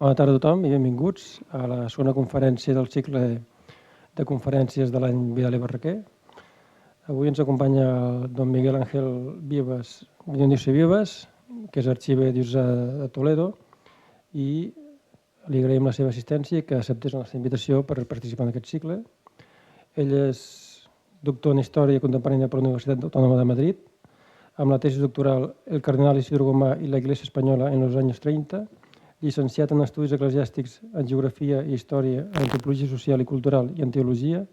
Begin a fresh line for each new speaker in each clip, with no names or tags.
Bona tarda a tothom i benvinguts a la segona conferència del cicle de conferències de l'any Vidal i Barraquer. Avui ens acompanya el don Miguel Ángel Vives, Dionisio Vives, que és arxiver diocesà de Toledo, i li agraïm la seva assistència i que acceptés la nostra invitació per participar en aquest cicle. Ell és doctor en Història Contemporània per la Universitat Autònoma de Madrid, amb la tesi doctoral El cardenal Isidro Gomà i la Iglesia Española en los años 30, llicenciat en Estudis Eclesiàstics en Geografia i Història, en Antropologia Social i Cultural i en Teologia,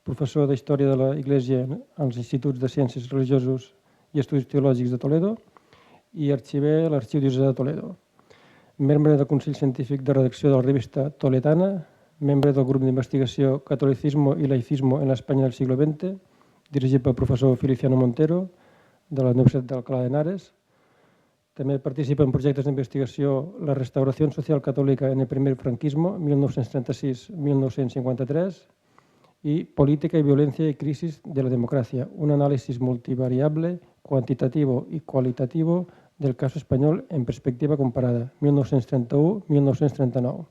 professor de Història de la Iglesia als Instituts de Ciències Religiosos i Estudis Teològics de Toledo i arxiver a l'Arxiu Diocesà de Toledo. Membre del Consell Científic de Redacció de la revista Toledana, membre del grup d'investigació Catolicismo i Laicismo en l'Espanya del siglo XX, dirigit pel professor Feliciano Montero, de la Universitat d'Alcalá de Henares. També participa en projectes d'investigació La restauración social católica en el primer franquismo, 1936-1953, i Política y violencia y crisis de la democracia, un análisis multivariable, cuantitativo y cualitativo del caso español en perspectiva comparada, 1931-1939.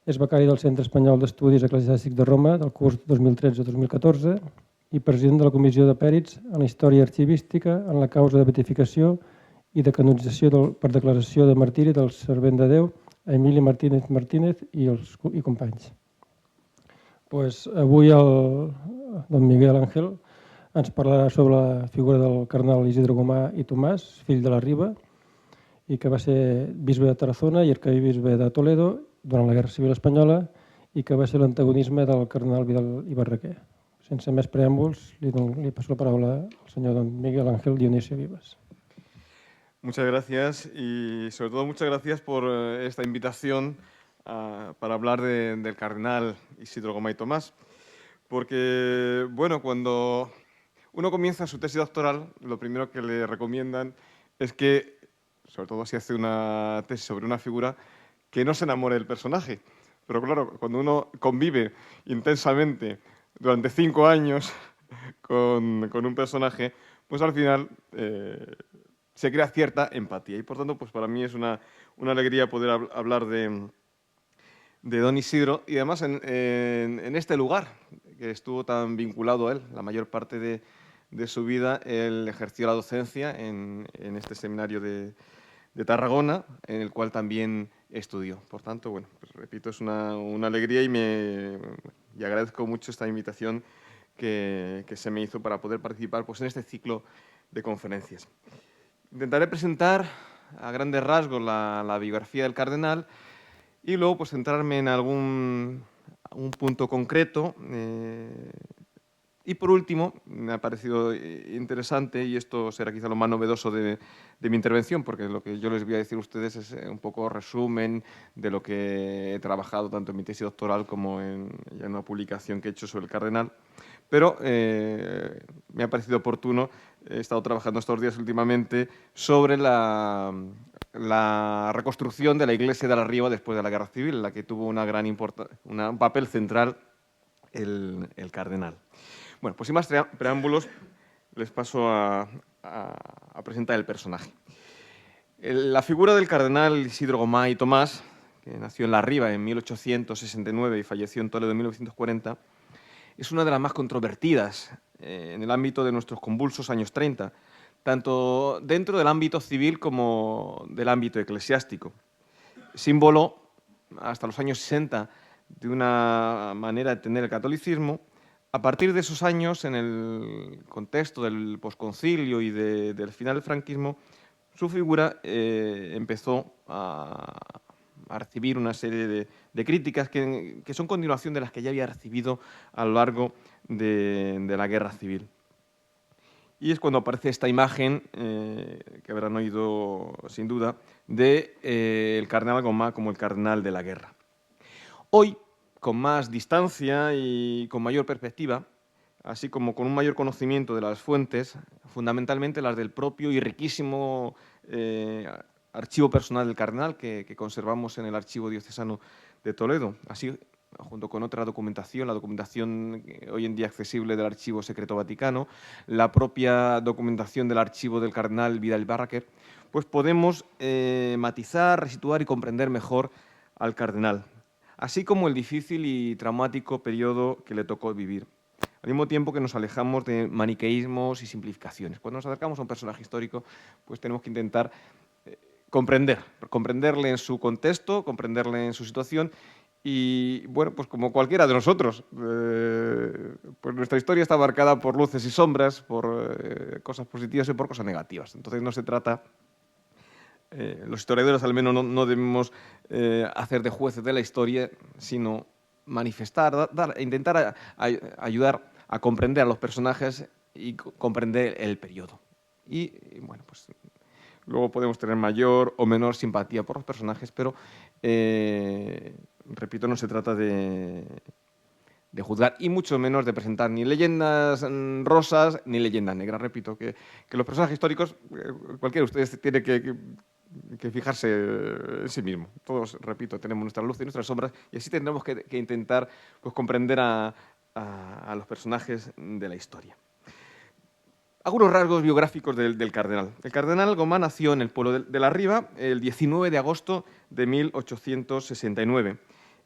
És becari del Centre Espanyol d'Estudis Eclesiàstics de Roma del curs 2013-2014 i president de la Comissió de Pèrits en la història arxivística en la causa de beatificació i de canonització per declaració de martiri del servent de Déu Emili Martínez Martínez i companys. Avui el don Miguel Ángel ens parlarà sobre la figura del cardenal Isidro Gomà i Tomàs, fill de la Riba, i que va ser bisbe de Tarazona i arquebisbe de Toledo durant la Guerra Civil Espanyola i que va ser l'antagonisme del cardenal Vidal i Barraquer. Sense més preàmbuls, li passo la paraula al senyor don Miguel Ángel Dionisio Vives.
Muchas gracias y sobre todo muchas gracias por esta invitación para hablar del cardenal Isidro Gomá y Tomás. Porque, bueno, cuando uno comienza su tesis doctoral, lo primero que le recomiendan es que, sobre todo si hace una tesis sobre una figura, que no se enamore del personaje. Pero claro, cuando uno convive intensamente durante 5 años con un personaje, pues al final se crea cierta empatía. Y por tanto, pues para mí es una alegría poder hablar de don Isidro y además en este lugar que estuvo tan vinculado a él. La mayor parte de su vida él ejerció la docencia en este seminario de Tarragona, en el cual también estudió. Por tanto, bueno, pues repito, es una alegría y agradezco mucho esta invitación que se me hizo para poder participar pues, en este ciclo de conferencias. Intentaré presentar a grandes rasgos la biografía del cardenal y luego pues, centrarme en algún punto concreto. Y por último, me ha parecido interesante, y esto será quizá lo más novedoso de mi intervención, porque lo que yo les voy a decir a ustedes es un poco resumen de lo que he trabajado tanto en mi tesis doctoral como en una publicación que he hecho sobre el cardenal. Pero me ha parecido oportuno, he estado trabajando estos días últimamente sobre la reconstrucción de la Iglesia de la Riba después de la Guerra Civil, en la que tuvo un papel central el cardenal. Bueno, pues sin más preámbulos, les paso a presentar el personaje. La figura del cardenal Isidro Gomá y Tomás, que nació en La Riba en 1869 y falleció en Toledo en 1940, es una de las más controvertidas en el ámbito de nuestros convulsos años 30, tanto dentro del ámbito civil como del ámbito eclesiástico. Símbolo, hasta los años 60, de una manera de entender el catolicismo. A partir de esos años, en el contexto del posconcilio y del final del franquismo, su figura empezó a recibir una serie de críticas que son continuación de las que ya había recibido a lo largo de la Guerra Civil. Y es cuando aparece esta imagen, que habrán oído sin duda, del cardenal Gomá como el cardenal de la guerra. Hoy, con más distancia y con mayor perspectiva, así como con un mayor conocimiento de las fuentes, fundamentalmente las del propio y riquísimo archivo personal del cardenal que conservamos en el Archivo Diocesano de Toledo, así junto con otra documentación, la documentación hoy en día accesible del Archivo Secreto Vaticano, la propia documentación del archivo del cardenal Vidal y Barraquer, pues podemos matizar, resituar y comprender mejor al cardenal, así como el difícil y traumático periodo que le tocó vivir, al mismo tiempo que nos alejamos de maniqueísmos y simplificaciones. Cuando nos acercamos a un personaje histórico, pues tenemos que intentar comprenderle en su contexto, comprenderle en su situación y, bueno, pues como cualquiera de nosotros, pues nuestra historia está marcada por luces y sombras, por cosas positivas y por cosas negativas. Entonces no se trata, los historiadores al menos no debemos hacer de jueces de la historia, sino manifestar, intentar ayudar a comprender a los personajes y comprender el periodo. Y bueno, pues luego podemos tener mayor o menor simpatía por los personajes, pero, repito, no se trata de juzgar y mucho menos de presentar ni leyendas rosas ni leyendas negras. Repito, que los personajes históricos, cualquiera de ustedes tiene que fijarse en sí mismo. Todos, repito, tenemos nuestra luz y nuestras sombras y así tendremos que intentar pues, comprender a los personajes de la historia. Algunos rasgos biográficos del cardenal. El cardenal Gomá nació en el pueblo de La Riba el 19 de agosto de 1869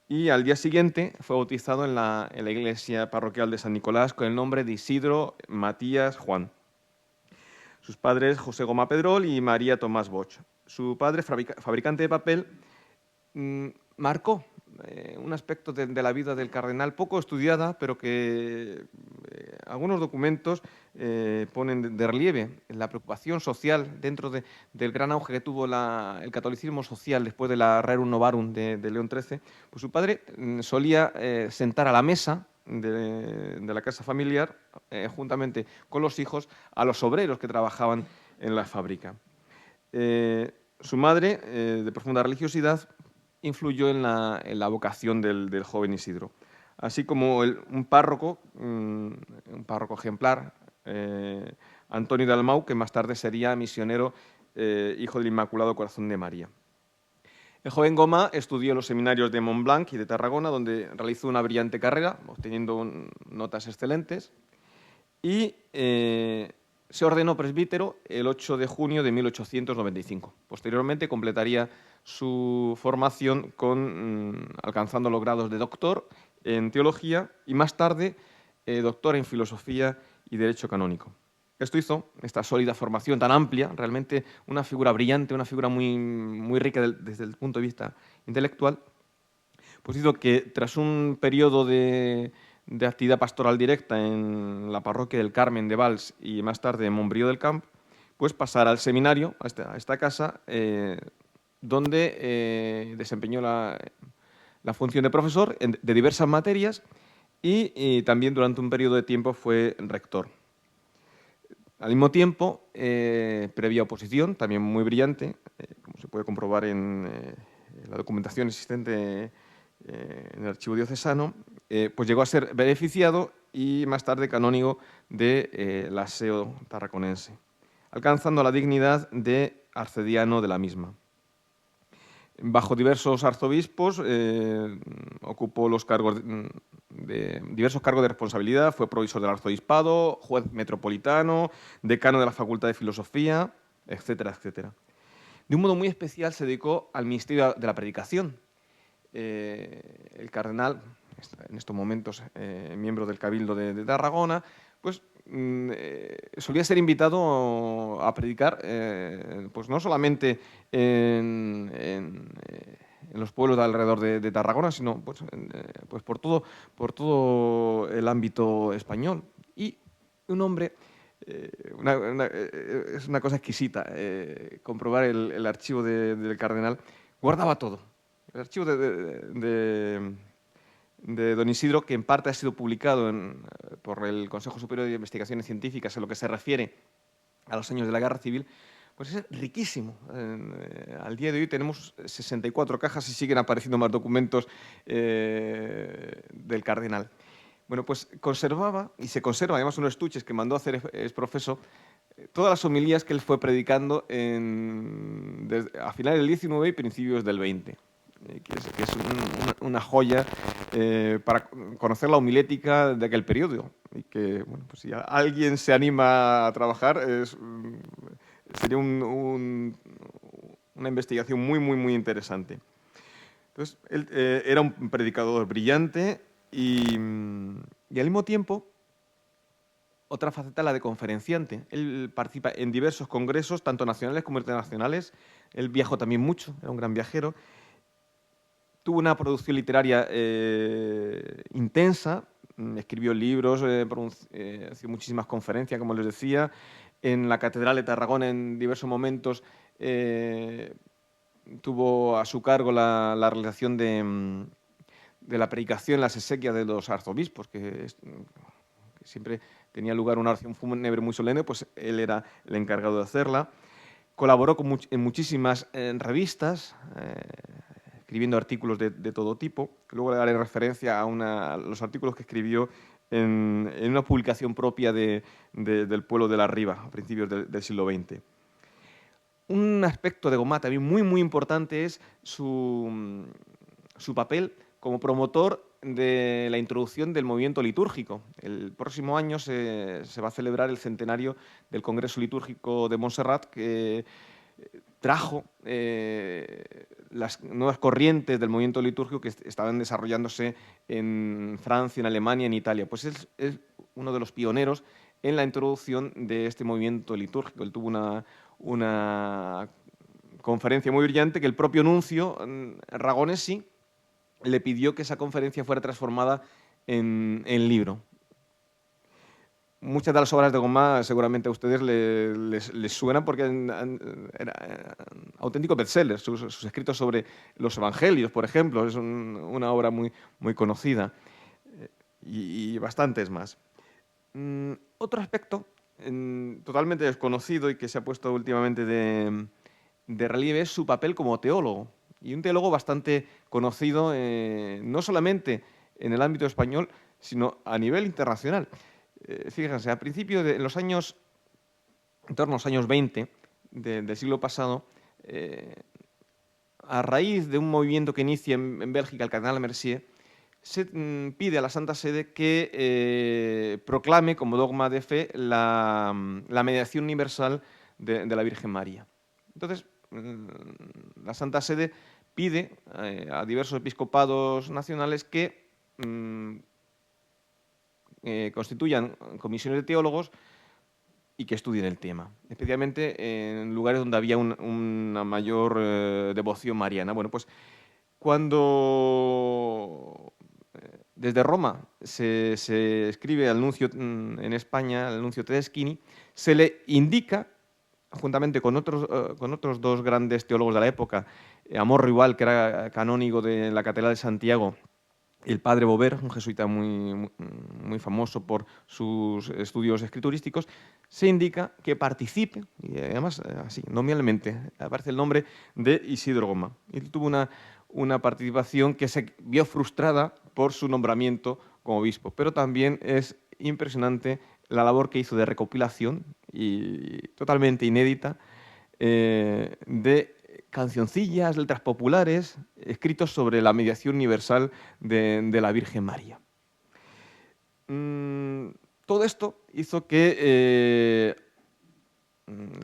y al día siguiente fue bautizado en la iglesia parroquial de San Nicolás con el nombre de Isidro Matías Juan. Sus padres José Gomá Pedrol y María Tomás Bosch. Su padre, fabricante de papel, marcó un aspecto de la vida del cardenal poco estudiada, pero que algunos documentos ponen de relieve la preocupación social dentro del gran auge que tuvo el catolicismo social después de la Rerum Novarum de León XIII. Pues su padre solía sentar a la mesa de la casa familiar, juntamente con los hijos, a los obreros que trabajaban en la fábrica. Su madre, de profunda religiosidad, influyó en la vocación del joven Isidro, así como un párroco ejemplar, Antonio de Almau, que más tarde sería misionero, hijo del Inmaculado Corazón de María. El joven Gomá estudió en los seminarios de Montblanc y de Tarragona, donde realizó una brillante carrera, obteniendo notas excelentes, y se ordenó presbítero el 8 de junio de 1895. Posteriormente completaría su formación alcanzando los grados de doctor en teología y más tarde doctor en filosofía y derecho canónico. Esto hizo, esta sólida formación tan amplia, realmente una figura brillante, una figura muy, muy rica desde el punto de vista intelectual, pues hizo que tras un periodo de actividad pastoral directa en la parroquia del Carmen de Valls y más tarde en Montbrió del Camp, pues pasara al seminario, a esta casa, donde desempeñó la función de profesor de diversas materias y también durante un periodo de tiempo fue rector. Al mismo tiempo, previa oposición, también muy brillante, como se puede comprobar en la documentación existente en el archivo diocesano, pues llegó a ser beneficiado y más tarde canónigo de la SEO tarraconense, alcanzando la dignidad de arcediano de la misma. Bajo diversos arzobispos ocupó los cargos diversos cargos de responsabilidad, fue provisor del arzobispado, juez metropolitano, decano de la Facultad de Filosofía, etcétera, etcétera. De un modo muy especial se dedicó al ministerio de la predicación. El cardenal, en estos momentos miembro del Cabildo de Tarragona, pues solía ser invitado a predicar, pues no solamente en los pueblos de alrededor de Tarragona, sino pues por todo el ámbito español. Y un hombre, es una cosa exquisita comprobar el archivo del cardenal, guardaba todo. El archivo de don Isidro, que en parte ha sido publicado por el Consejo Superior de Investigaciones Científicas en lo que se refiere a los años de la Guerra Civil, pues es riquísimo. Al día de hoy tenemos 64 cajas y siguen apareciendo más documentos del cardenal. Bueno, pues conservaba, y se conserva además unos estuches que mandó a hacer exprofeso, todas las homilías que él fue predicando a finales del 19 y principios del 20. Que es una joya para conocer la homilética de aquel periodo. Y que, bueno, pues si alguien se anima a trabajar, sería un una investigación muy interesante. Entonces, él era un predicador brillante y al mismo tiempo, otra faceta, la de conferenciante. Él participa en diversos congresos, tanto nacionales como internacionales. Él viajó también mucho, era un gran viajero. Tuvo una producción literaria intensa, escribió libros, hizo muchísimas conferencias, como les decía. En la Catedral de Tarragona, en diversos momentos, tuvo a su cargo la realización de la predicación en las exequias de los arzobispos, que siempre tenía lugar una oración fúnebre muy solemne, pues él era el encargado de hacerla. Colaboró en muchísimas revistas, escribiendo artículos de todo tipo. Luego le daré referencia a los artículos que escribió en una publicación propia del pueblo de la Riba, a principios del siglo XX. Un aspecto de Gomá también muy importante es su papel como promotor de la introducción del movimiento litúrgico. El próximo año se va a celebrar el centenario del Congreso Litúrgico de Montserrat, que trajo las nuevas corrientes del movimiento litúrgico que estaban desarrollándose en Francia, en Alemania, en Italia. Pues es uno de los pioneros en la introducción de este movimiento litúrgico. Él tuvo una conferencia muy brillante que el propio nuncio Ragonesi le pidió que esa conferencia fuera transformada en libro. Muchas de las obras de Gomá seguramente a ustedes les suenan porque eran auténticos bestsellers. Sus escritos sobre los evangelios, por ejemplo, es una obra muy conocida, y bastantes más. Otro aspecto totalmente desconocido y que se ha puesto últimamente de relieve es su papel como teólogo. Y un teólogo bastante conocido no solamente en el ámbito español, sino a nivel internacional. Fíjense, a principios de los años, en torno a los años 20 del siglo pasado, a raíz de un movimiento que inicia en Bélgica el cardenal Mercier, se pide a la Santa Sede que proclame como dogma de fe la mediación universal de la Virgen María. Entonces, la Santa Sede pide a diversos episcopados nacionales que constituyan comisiones de teólogos y que estudien el tema, especialmente en lugares donde había una mayor devoción mariana. Bueno, pues cuando desde Roma se escribe al nuncio en España, al nuncio Tedeschini, se le indica, juntamente con otros dos grandes teólogos de la época, Amor Rival, que era canónigo de la Catedral de Santiago, y el padre Bover, un jesuita muy famoso por sus estudios escriturísticos, se indica que participe, y además así, nominalmente, aparece el nombre de Isidro Gomá. Él tuvo una participación que se vio frustrada por su nombramiento como obispo, pero también es impresionante la labor que hizo de recopilación, y totalmente inédita, de cancioncillas, letras populares, escritos sobre la mediación universal de la Virgen María. Todo esto hizo que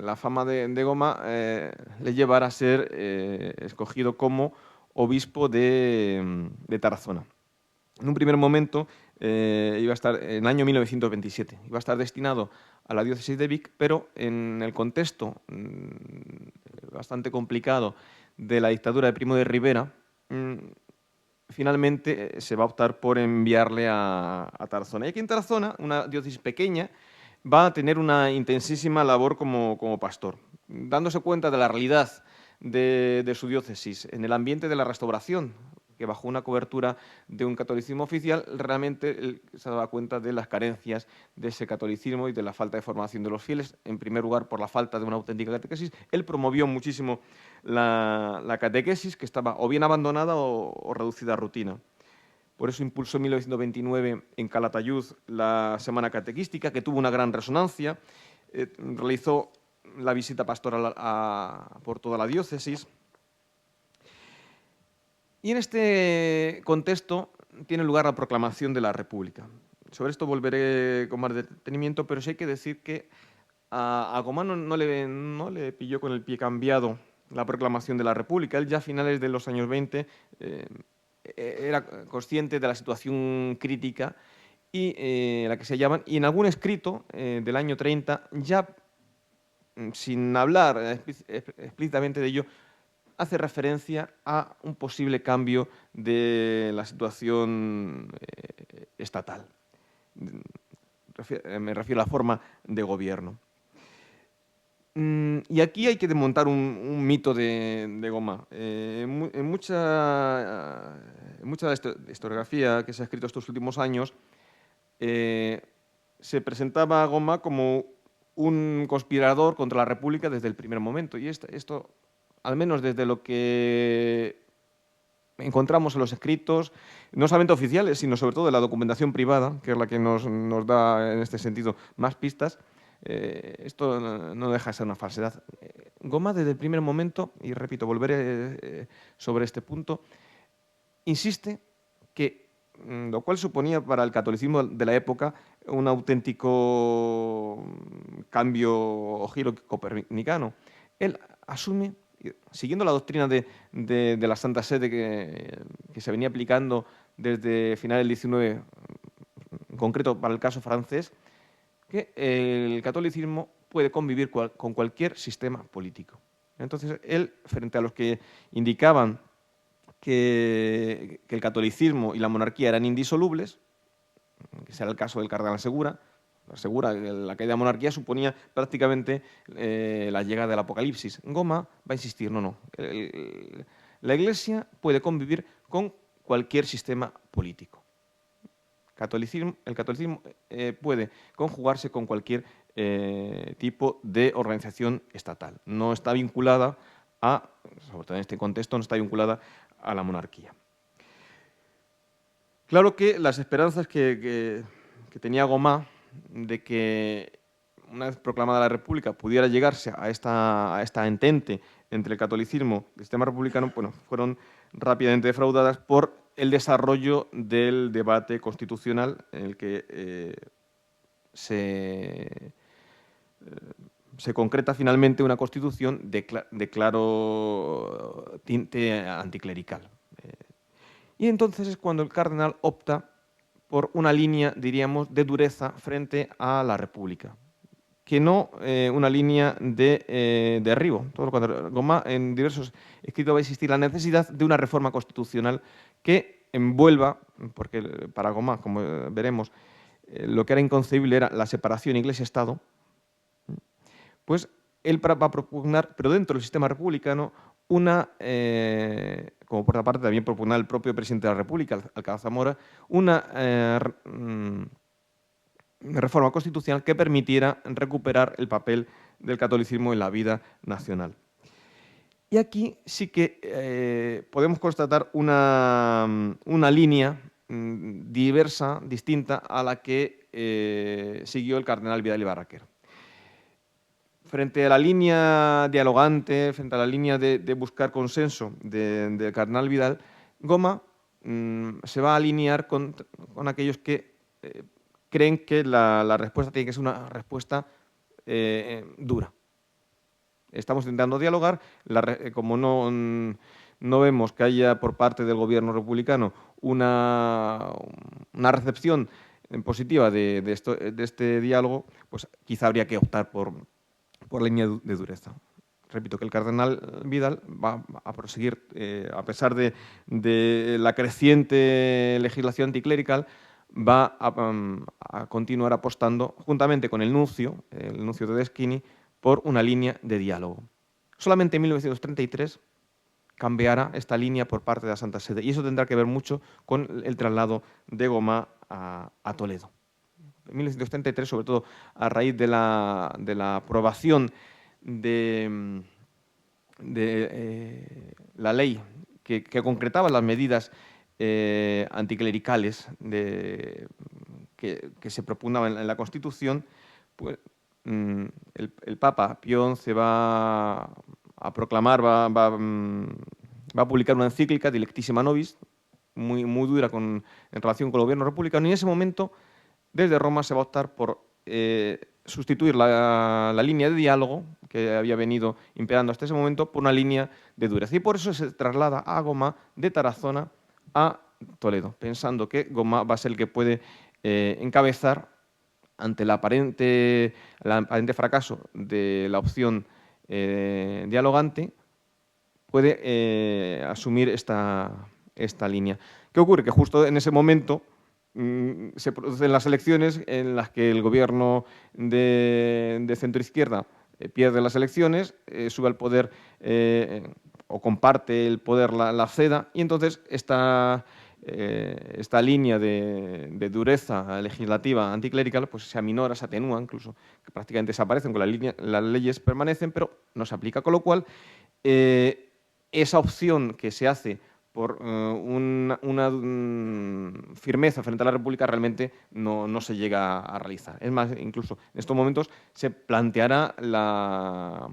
la fama de Gomá le llevara a ser escogido como obispo de Tarazona. En un primer momento iba a estar en el año 1927, iba a estar destinado a la diócesis de Vic, pero en el contexto bastante complicado de la dictadura de Primo de Rivera, finalmente se va a optar por enviarle a Tarazona. Y aquí en Tarazona, una diócesis pequeña, va a tener una intensísima labor como pastor, dándose cuenta de la realidad de su diócesis en el ambiente de la restauración, que bajo una cobertura de un catolicismo oficial, realmente él se daba cuenta de las carencias de ese catolicismo y de la falta de formación de los fieles, en primer lugar por la falta de una auténtica catequesis. Él promovió muchísimo la catequesis, que estaba o bien abandonada o reducida a rutina. Por eso impulsó en 1929 en Calatayud la Semana Catequística, que tuvo una gran resonancia. Realizó la visita pastoral por toda la diócesis. Y en este contexto tiene lugar la proclamación de la República. Sobre esto volveré con más detenimiento, pero sí hay que decir que a Gomá no le pilló con el pie cambiado la proclamación de la República. Él ya a finales de los años 20 era consciente de la situación crítica y la que se hallaban, y en algún escrito del año 30, ya sin hablar explícitamente de ello, hace referencia a un posible cambio de la situación estatal. Me refiero a la forma de gobierno. Y aquí hay que desmontar un mito de Goma. En mucha historiografía que se ha escrito estos últimos años, se presentaba a Goma como un conspirador contra la República desde el primer momento. Y esto, al menos desde lo que encontramos en los escritos, no solamente oficiales, sino sobre todo de la documentación privada, que es la que nos da en este sentido más pistas, esto no deja de ser una falsedad. Goma, desde el primer momento, y repito, volveré sobre este punto, insiste que, lo cual suponía para el catolicismo de la época un auténtico cambio o giro copernicano. Él asume, siguiendo la doctrina de la Santa Sede que se venía aplicando desde finales del 19, en concreto para el caso francés, que el catolicismo puede convivir con cualquier sistema político. Entonces, él, frente a los que indicaban que el catolicismo y la monarquía eran indisolubles, que será el caso del cardenal Segura, la caída de la monarquía suponía prácticamente la llegada del apocalipsis. Goma va a insistir, no. La Iglesia puede convivir con cualquier sistema político. El catolicismo puede conjugarse con cualquier tipo de organización estatal. No está vinculada sobre todo en este contexto, no está vinculada a la monarquía. Claro que las esperanzas que tenía Goma de que, una vez proclamada la República, pudiera llegarse a esta entente entre el catolicismo y el sistema republicano, bueno, fueron rápidamente defraudadas por el desarrollo del debate constitucional en el que se concreta finalmente una constitución de claro tinte anticlerical. Y entonces es cuando el cardenal opta por una línea, diríamos, de dureza frente a la República, que no una línea de derribo. Todo lo contrario. Goma, en diversos escritos va a existir la necesidad de una reforma constitucional que envuelva, porque para Goma, como veremos, lo que era inconcebible era la separación Iglesia-Estado, pues él va a propugnar, pero dentro del sistema republicano, como por otra parte también propugnar el propio presidente de la República, Alcalá Zamora, una reforma constitucional que permitiera recuperar el papel del catolicismo en la vida nacional. Y aquí sí que podemos constatar una línea diversa, distinta a la que siguió el cardenal Vidal y Barraquer. Frente a la línea dialogante, frente a la línea de buscar consenso del cardenal Vidal, Goma se va a alinear con aquellos que creen que la respuesta tiene que ser una respuesta dura. Estamos intentando dialogar, como no vemos que haya por parte del gobierno republicano una recepción positiva de este diálogo, pues quizá habría que optar por la línea de dureza. Repito que el cardenal Vidal va a proseguir, a pesar de la creciente legislación anticlerical, va a continuar apostando, juntamente con el nuncio Tedeschini, por una línea de diálogo. Solamente en 1933 cambiará esta línea por parte de la Santa Sede, y eso tendrá que ver mucho con el traslado de Goma a Toledo. En 1933, sobre todo a raíz de la aprobación de la ley que concretaba las medidas anticlericales que se propugnaban en la Constitución, pues el Papa Pío XI va a proclamar, va a publicar una encíclica, Dilectissima Nobis, muy dura en relación con el gobierno republicano, y en ese momento, desde Roma, se va a optar por sustituir la línea de diálogo que había venido imperando hasta ese momento por una línea de dureza. Y por eso se traslada a Gomá de Tarazona a Toledo, pensando que Gomá va a ser el que puede encabezar ante el aparente fracaso de la opción dialogante, puede asumir esta línea. ¿Qué ocurre? Que justo en ese momento se producen las elecciones en las que el gobierno de centroizquierda pierde las elecciones, sube al poder o comparte el poder la CEDA, y entonces esta línea de dureza legislativa anticlerical pues se aminora, se atenúa, incluso que prácticamente desaparecen, con las leyes permanecen, pero no se aplica, con lo cual esa opción que se hace por una firmeza frente a la República realmente no se llega a realizar. Es más, incluso en estos momentos se planteará la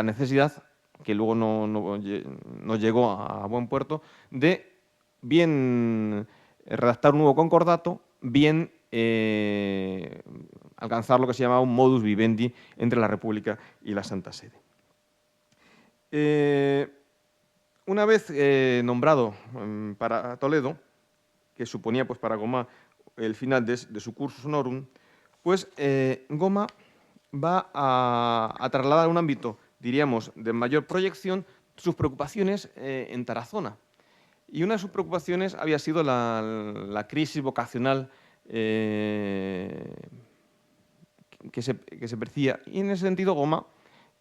necesidad, que luego no llegó a buen puerto, de bien redactar un nuevo concordato, bien alcanzar lo que se llamaba un modus vivendi entre la República y la Santa Sede. Una vez nombrado para Toledo, que suponía pues, para Gomá el final de su cursus honorum, pues Gomá va a trasladar a un ámbito, diríamos, de mayor proyección sus preocupaciones en Tarazona. Y una de sus preocupaciones había sido la crisis vocacional que se percibía. Y en ese sentido, Gomá,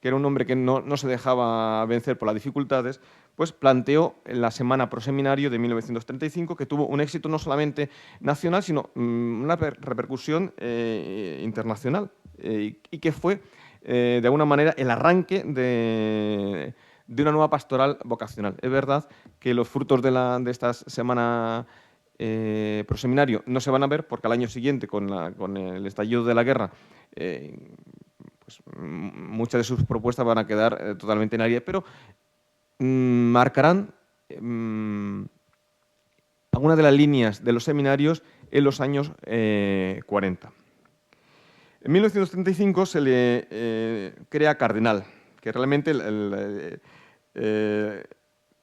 que era un hombre que no se dejaba vencer por las dificultades, pues planteó la Semana Pro Seminario de 1935, que tuvo un éxito no solamente nacional, sino una repercusión internacional, y que fue, de alguna manera, el arranque de una nueva pastoral vocacional. Es verdad que los frutos de esta Semana Pro Seminario no se van a ver, porque al año siguiente, con el estallido de la guerra, pues muchas de sus propuestas van a quedar totalmente en aire, pero marcarán algunas de las líneas de los seminarios en los años 40. En 1935 se le crea cardenal, que realmente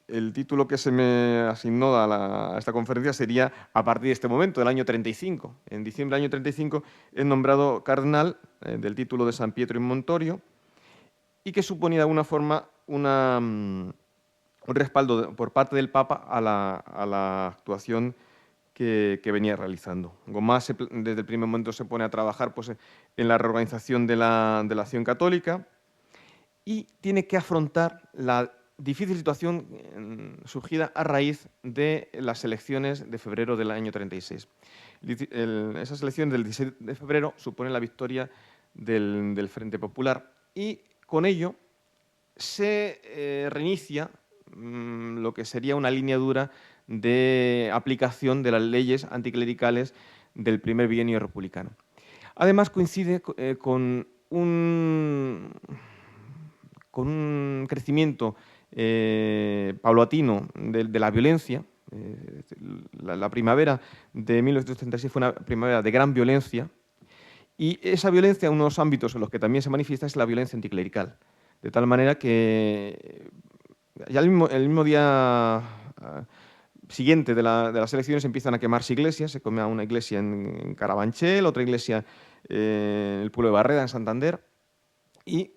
el título que se me asignó a esta conferencia sería a partir de este momento, del año 35. En diciembre del año 35 es nombrado cardenal del título de San Pietro in Montorio, y que suponía de alguna forma un respaldo por parte del Papa a la actuación que venía realizando. Gomá desde el primer momento se pone a trabajar pues, en la reorganización de la acción católica, y tiene que afrontar la difícil situación surgida a raíz de las elecciones de febrero del año 36. Esas elecciones del 16 de febrero suponen la victoria del Frente Popular, y con ello se reinicia lo que sería una línea dura de aplicación de las leyes anticlericales del primer bienio republicano. Además, coincide con un crecimiento paulatino de la violencia. La primavera de 1936 fue una primavera de gran violencia, y esa violencia, en unos ámbitos en los que también se manifiesta, es la violencia anticlerical. De tal manera que ya el mismo día siguiente de las elecciones empiezan a quemarse iglesias. Se quema una iglesia en Carabanchel, otra iglesia en el pueblo de Barreda, en Santander. Y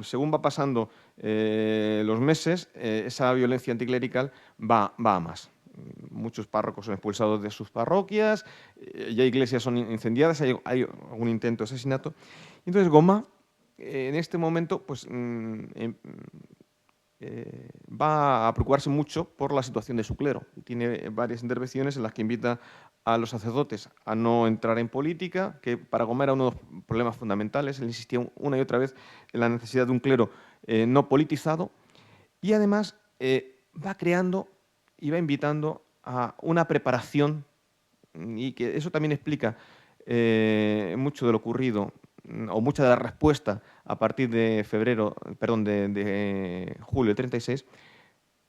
según va pasando los meses, esa violencia anticlerical va a más. Muchos párrocos son expulsados de sus parroquias, ya iglesias son incendiadas, hay algún intento de asesinato. Entonces Gomá, en este momento, pues, va a preocuparse mucho por la situación de su clero. Tiene varias intervenciones en las que invita a los sacerdotes a no entrar en política, que para Gomá era uno de los problemas fundamentales. Él insistía una y otra vez en la necesidad de un clero no politizado, y además va creando y va invitando a una preparación, y que eso también explica mucho de lo ocurrido, o mucha de la respuesta a partir de julio del 36,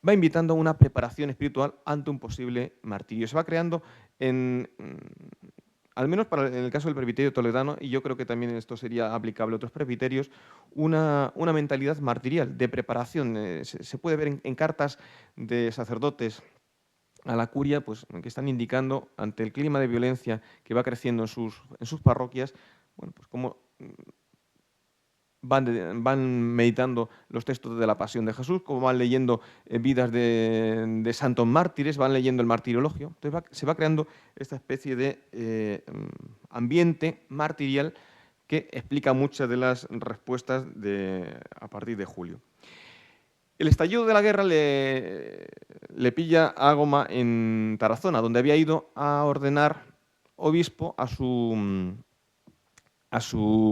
va invitando a una preparación espiritual ante un posible martirio. Se va creando al menos en el caso del presbiterio toledano, y yo creo que también esto sería aplicable a otros presbiterios, una mentalidad martirial, de preparación. Se puede ver en cartas de sacerdotes a la curia, pues, que están indicando, ante el clima de violencia que va creciendo en sus parroquias, bueno, pues cómo van meditando los textos de la Pasión de Jesús, cómo van leyendo vidas de santos mártires, van leyendo el martirologio. Entonces se va creando esta especie de ambiente martirial que explica muchas de las respuestas a partir de julio. El estallido de la guerra le pilla a Goma en Tarazona, donde había ido a ordenar obispo a su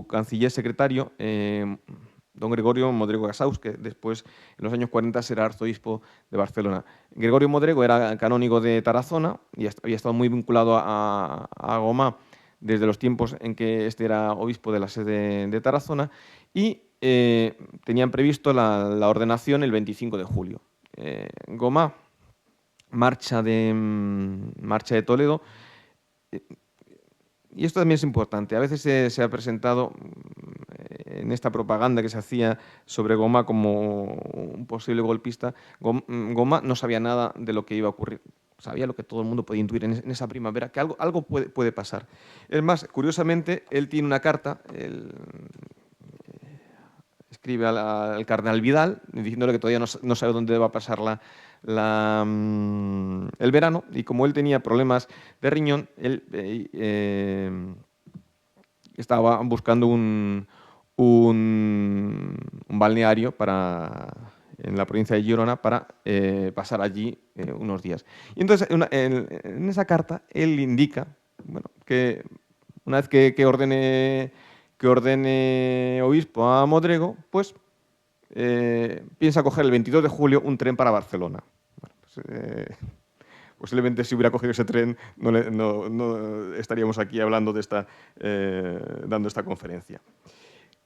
canciller secretario, don Gregorio Modrego Gasaus, que después, en los años 40, será arzobispo de Barcelona. Gregorio Modrego era canónigo de Tarazona y había estado muy vinculado a Gomá desde los tiempos en que este era obispo de la sede de Tarazona, y tenían previsto la ordenación el 25 de julio. Gomá marcha de Toledo. Y esto también es importante. A veces se ha presentado en esta propaganda que se hacía sobre Gomá como un posible golpista. Gomá no sabía nada de lo que iba a ocurrir. Sabía lo que todo el mundo podía intuir en esa primavera, que algo puede pasar. Es más, curiosamente, él tiene una carta, escribe al cardenal Vidal diciéndole que todavía no sabe dónde va a pasar el verano, y como él tenía problemas de riñón, él estaba buscando un balneario en la provincia de Girona para pasar allí unos días. Y entonces, en esa carta, él indica, bueno, que una vez que ordene obispo a Modrego, pues piensa coger el 22 de julio un tren para Barcelona. Bueno, pues, posiblemente si hubiera cogido ese tren no estaríamos aquí hablando dando esta conferencia.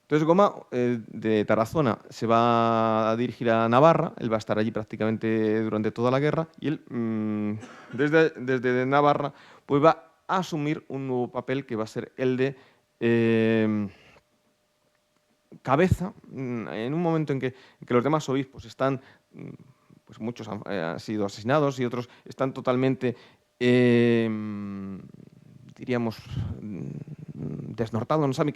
Entonces Gomá, de Tarazona, se va a dirigir a Navarra. Él va a estar allí prácticamente durante toda la guerra, y él, desde Navarra, pues va a asumir un nuevo papel que va a ser el de cabeza, en un momento en que los demás obispos están, pues muchos han sido asesinados y otros están totalmente, diríamos, desnortados, no saben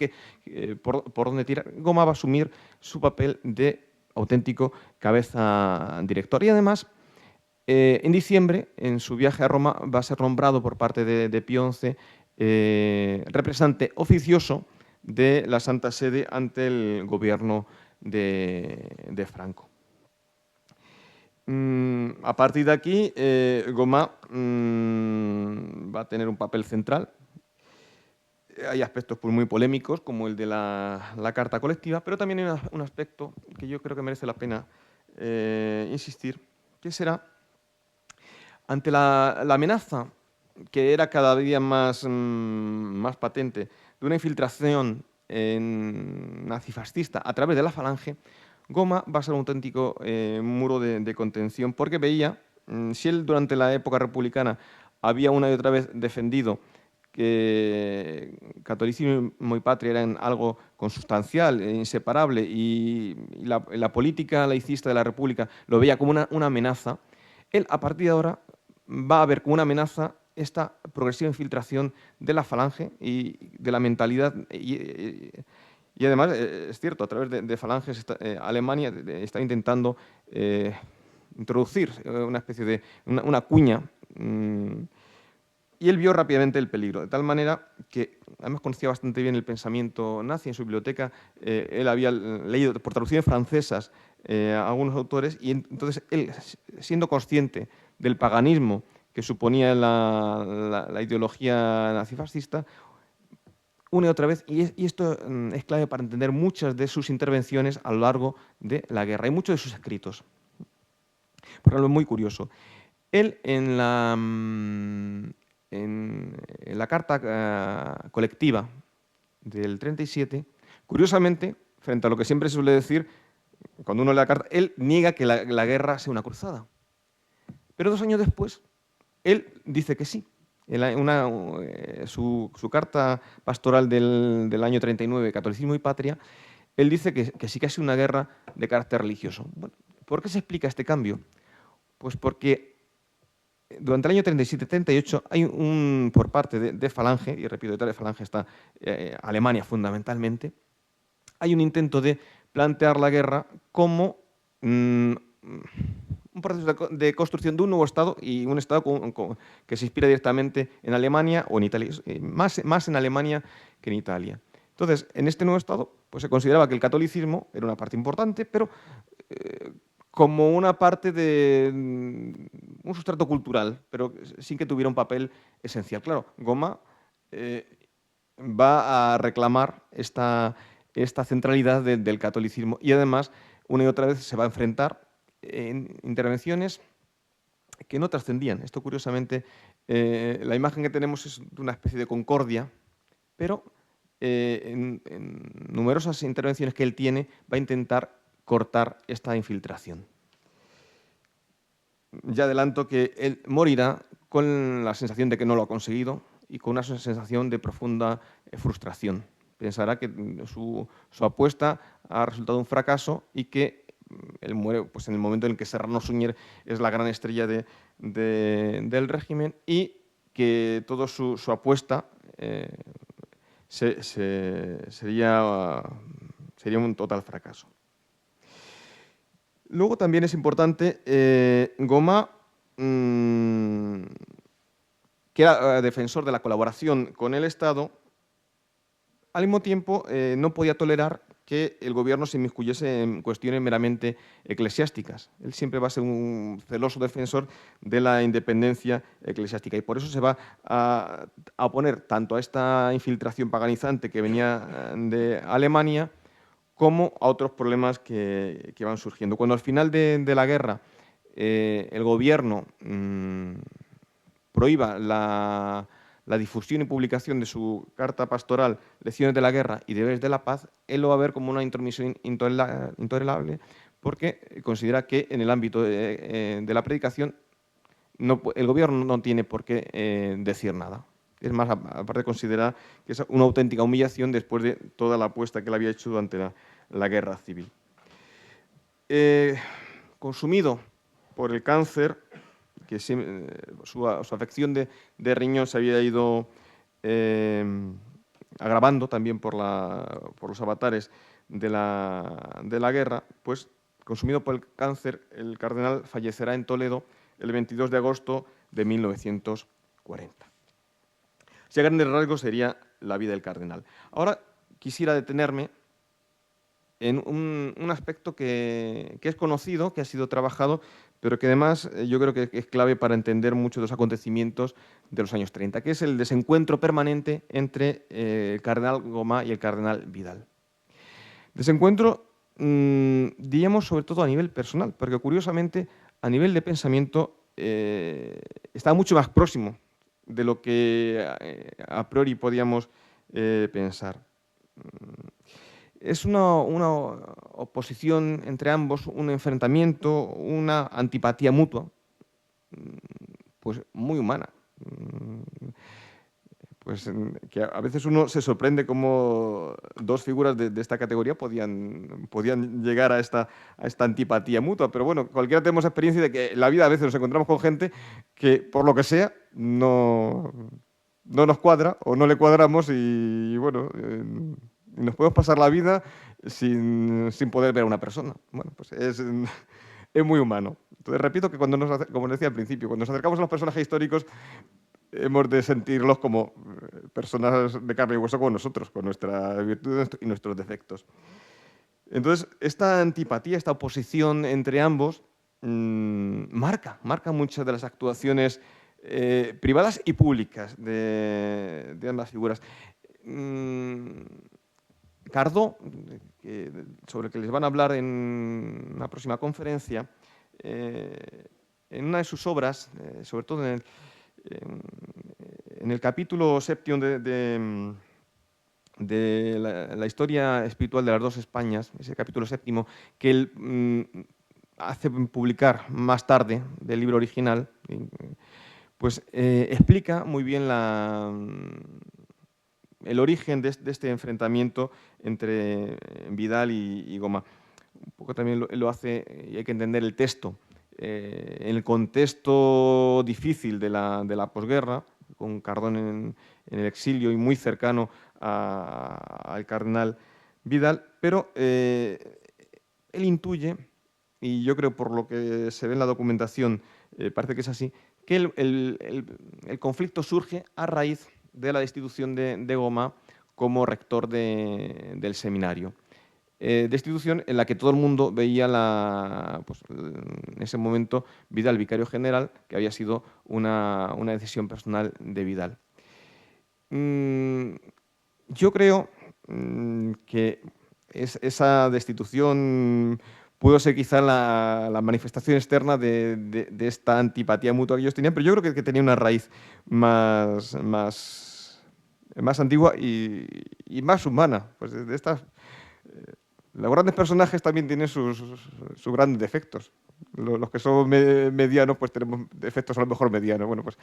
por dónde tirar. Gomá va a asumir su papel de auténtico cabeza director. Y además, en diciembre, en su viaje a Roma, va a ser nombrado por parte de Pío XI representante oficioso de la Santa Sede ante el gobierno de Franco. A partir de aquí, Gomá va a tener un papel central. Hay aspectos pues, muy polémicos, como el de la carta colectiva, pero también hay un aspecto que yo creo que merece la pena insistir, que será ante la amenaza, que era cada día más patente, de una infiltración nazifascista a través de la Falange. Gomá va a ser un auténtico muro de contención, porque veía, si él durante la época republicana había una y otra vez defendido que catolicismo y patria eran algo consustancial, inseparable, y la política laicista de la República lo veía como una amenaza, él a partir de ahora va a ver como una amenaza esta progresiva infiltración de la Falange y de la mentalidad. Y además, es cierto, a través de falanges, Alemania está intentando introducir una especie de una cuña, y él vio rápidamente el peligro, de tal manera que además conocía bastante bien el pensamiento nazi. En su biblioteca él había leído por traducciones francesas a algunos autores, y entonces él, siendo consciente del paganismo que suponía la ideología nazifascista, une otra vez, y esto es clave para entender muchas de sus intervenciones a lo largo de la guerra y muchos de sus escritos. Por ejemplo, es muy curioso. Él en la carta colectiva del 37, curiosamente, frente a lo que siempre se suele decir, cuando uno lee la carta, él niega que la guerra sea una cruzada. Pero 2 años después, él dice que sí.
su carta pastoral del año 39, Catolicismo y Patria, él dice que sí que ha sido una guerra de carácter religioso. Bueno, ¿por qué se explica este cambio? Pues porque durante el año 37-38 hay por parte de Falange, y repito, detrás de Falange está Alemania fundamentalmente, hay un intento de plantear la guerra como un proceso de construcción de un nuevo Estado y un Estado que se inspira directamente en Alemania o en Italia, más en Alemania que en Italia. Entonces, en este nuevo Estado pues, se consideraba que el catolicismo era una parte importante, pero como una parte de un sustrato cultural, pero sin que tuviera un papel esencial. Claro, Goma va a reclamar esta centralidad del catolicismo y además una y otra vez se va a enfrentar en intervenciones que no trascendían. Esto, curiosamente, la imagen que tenemos es de una especie de concordia, pero en numerosas intervenciones que él tiene va a intentar cortar esta infiltración. Ya adelanto que él morirá con la sensación de que no lo ha conseguido y con una sensación de profunda frustración. Pensará que su apuesta ha resultado un fracaso y que él muere pues, en el momento en el que Serrano Suñer es la gran estrella del régimen y que toda su apuesta sería un total fracaso. Luego también es importante, Goma, que era defensor de la colaboración con el Estado, al mismo tiempo no podía tolerar que el gobierno se inmiscuyese en cuestiones meramente eclesiásticas. Él siempre va a ser un celoso defensor de la independencia eclesiástica y por eso se va a oponer tanto a esta infiltración paganizante que venía de Alemania como a otros problemas que van surgiendo. Cuando al final de la guerra el gobierno prohíba la difusión y publicación de su carta pastoral Lecciones de la guerra y deberes de la paz, él lo va a ver como una intromisión intolerable porque considera que en el ámbito de la predicación el gobierno no tiene por qué decir nada. Es más, aparte considera que es una auténtica humillación después de toda la apuesta que él había hecho durante la guerra civil. Consumido por el cáncer, que su afección de riñón se había ido agravando también por los avatares de la guerra, pues consumido por el cáncer, el cardenal fallecerá en Toledo el 22 de agosto de 1940. Si a grandes rasgos sería la vida del cardenal. Ahora quisiera detenerme en un aspecto que es conocido, que ha sido trabajado, pero que además yo creo que es clave para entender muchos de los acontecimientos de los años 30, que es el desencuentro permanente entre el cardenal Goma y el cardenal Vidal. Desencuentro, diríamos, sobre todo a nivel personal, porque curiosamente a nivel de pensamiento está mucho más próximo de lo que a priori podíamos pensar. Es una oposición entre ambos, un enfrentamiento, una antipatía mutua, pues muy humana. Pues que a veces uno se sorprende cómo dos figuras de esta categoría podían llegar a esta antipatía mutua. Pero bueno, cualquiera tenemos experiencia de que en la vida a veces nos encontramos con gente que, por lo que sea, no nos cuadra o no le cuadramos y bueno, nos podemos pasar la vida sin poder ver a una persona. Bueno, pues es muy humano. Entonces, repito que como decía al principio, cuando nos acercamos a los personajes históricos, hemos de sentirlos como personas de carne y hueso como nosotros, con nuestras virtudes y nuestros defectos. Entonces, esta antipatía, esta oposición entre ambos, marca muchas de las actuaciones privadas y públicas de ambas figuras. Cardó, sobre el que les van a hablar en una próxima conferencia, en una de sus obras, sobre todo en el capítulo séptimo de la historia espiritual de las dos Españas, ese capítulo séptimo, que él hace publicar más tarde del libro original, pues explica muy bien el origen de este enfrentamiento entre Vidal y Goma. Un poco también lo hace, y hay que entender el texto, en el contexto difícil de la posguerra, con Cardón en el exilio y muy cercano al cardenal Vidal, pero él intuye, y yo creo por lo que se ve en la documentación, parece que es así, que el conflicto surge a raíz de la destitución de Goma como rector del seminario. Destitución en la que todo el mundo veía pues, en ese momento Vidal vicario general, que había sido una decisión personal de Vidal. Yo creo que esa destitución pudo ser quizá la manifestación externa de esta antipatía mutua que ellos tenían, pero yo creo que tenía una raíz más antigua y más humana. Pues de estas, los grandes personajes también tienen sus grandes defectos. Los que son medianos, pues tenemos defectos a lo mejor medianos. Bueno, pues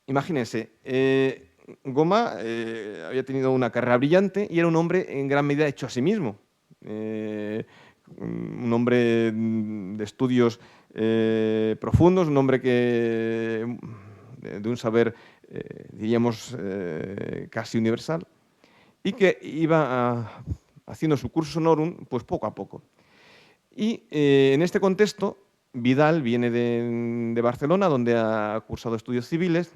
imagínense, Goma había tenido una carrera brillante y era un hombre en gran medida hecho a sí mismo. Un hombre de estudios profundos, un hombre de un saber, diríamos, casi universal, y que iba haciendo su cursus honorum pues poco a poco. Y en este contexto, Vidal viene de Barcelona, donde ha cursado estudios civiles,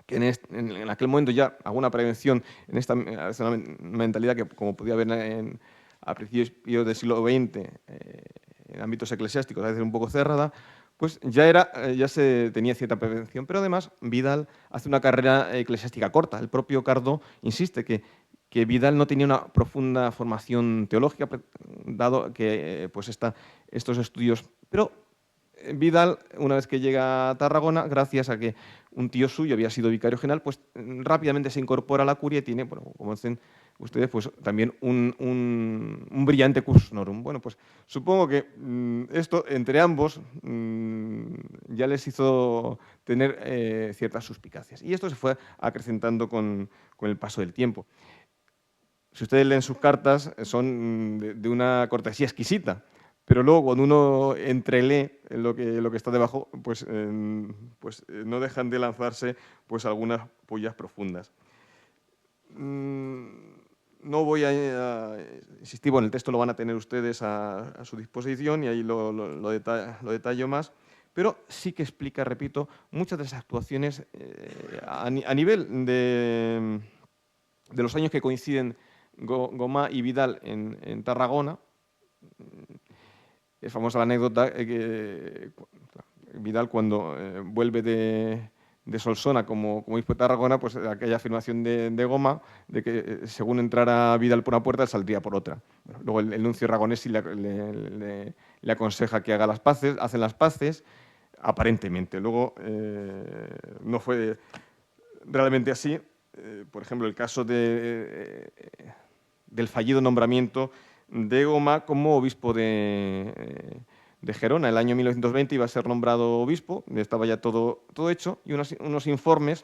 que en aquel momento ya alguna prevención en esta mentalidad que, como podía haber a principios del siglo XX, en ámbitos eclesiásticos, a veces un poco cerrada, pues ya se tenía cierta prevención. Pero además, Vidal hace una carrera eclesiástica corta. El propio Cardó insiste que Vidal no tenía una profunda formación teológica, dado que pues estos estudios. Pero Vidal, una vez que llega a Tarragona, gracias a que un tío suyo había sido vicario general, pues rápidamente se incorpora a la curia y tiene, bueno, como dicen ustedes, pues también un brillante cursus honorum. Bueno, pues supongo que esto entre ambos ya les hizo tener ciertas suspicacias. Y esto se fue acrecentando con el paso del tiempo. Si ustedes leen sus cartas, son de una cortesía exquisita. Pero luego, cuando uno entrelee lo que está debajo, pues no dejan de lanzarse pues, algunas pollas profundas. No voy a insistir, bueno, el texto lo van a tener ustedes a su disposición y ahí lo detallo más, pero sí que explica, repito, muchas de esas actuaciones a nivel de los años que coinciden Gomá y Vidal en Tarragona. Es famosa la anécdota que Vidal, cuando vuelve de Solsona como obispo de Tarragona, pues aquella afirmación de Goma de que según entrara Vidal por una puerta, él saldría por otra. Bueno, luego el nuncio Aragonesi le aconseja que haga las paces, hacen las paces, aparentemente. Luego no fue realmente así. Por ejemplo, el caso del fallido nombramiento de Goma como obispo de Gerona. El año 1920 iba a ser nombrado obispo, estaba ya todo hecho, y unos informes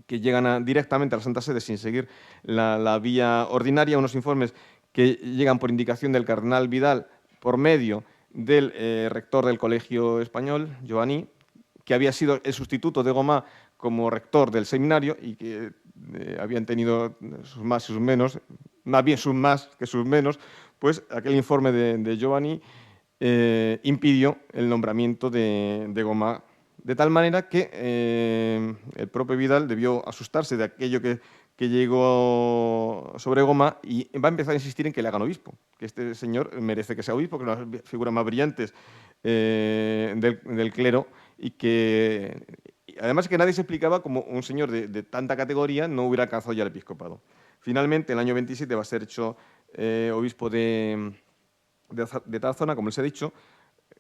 que llegan directamente a la Santa Sede sin seguir la vía ordinaria, unos informes que llegan por indicación del cardenal Vidal por medio del rector del Colegio Español, Giovanni, que había sido el sustituto de Goma como rector del seminario y que habían tenido sus más y sus menos, más bien sus más que sus menos, pues aquel informe de Giovanni impidió el nombramiento de Goma, de tal manera que el propio Vidal debió asustarse de aquello que llegó sobre Goma y va a empezar a insistir en que le hagan obispo, que este señor merece que sea obispo, que es una de las figuras más brillantes del clero y que además que nadie se explicaba cómo un señor de tanta categoría no hubiera alcanzado ya el episcopado. Finalmente, en el año 27 va a ser hecho obispo de Tarazona, como les he dicho,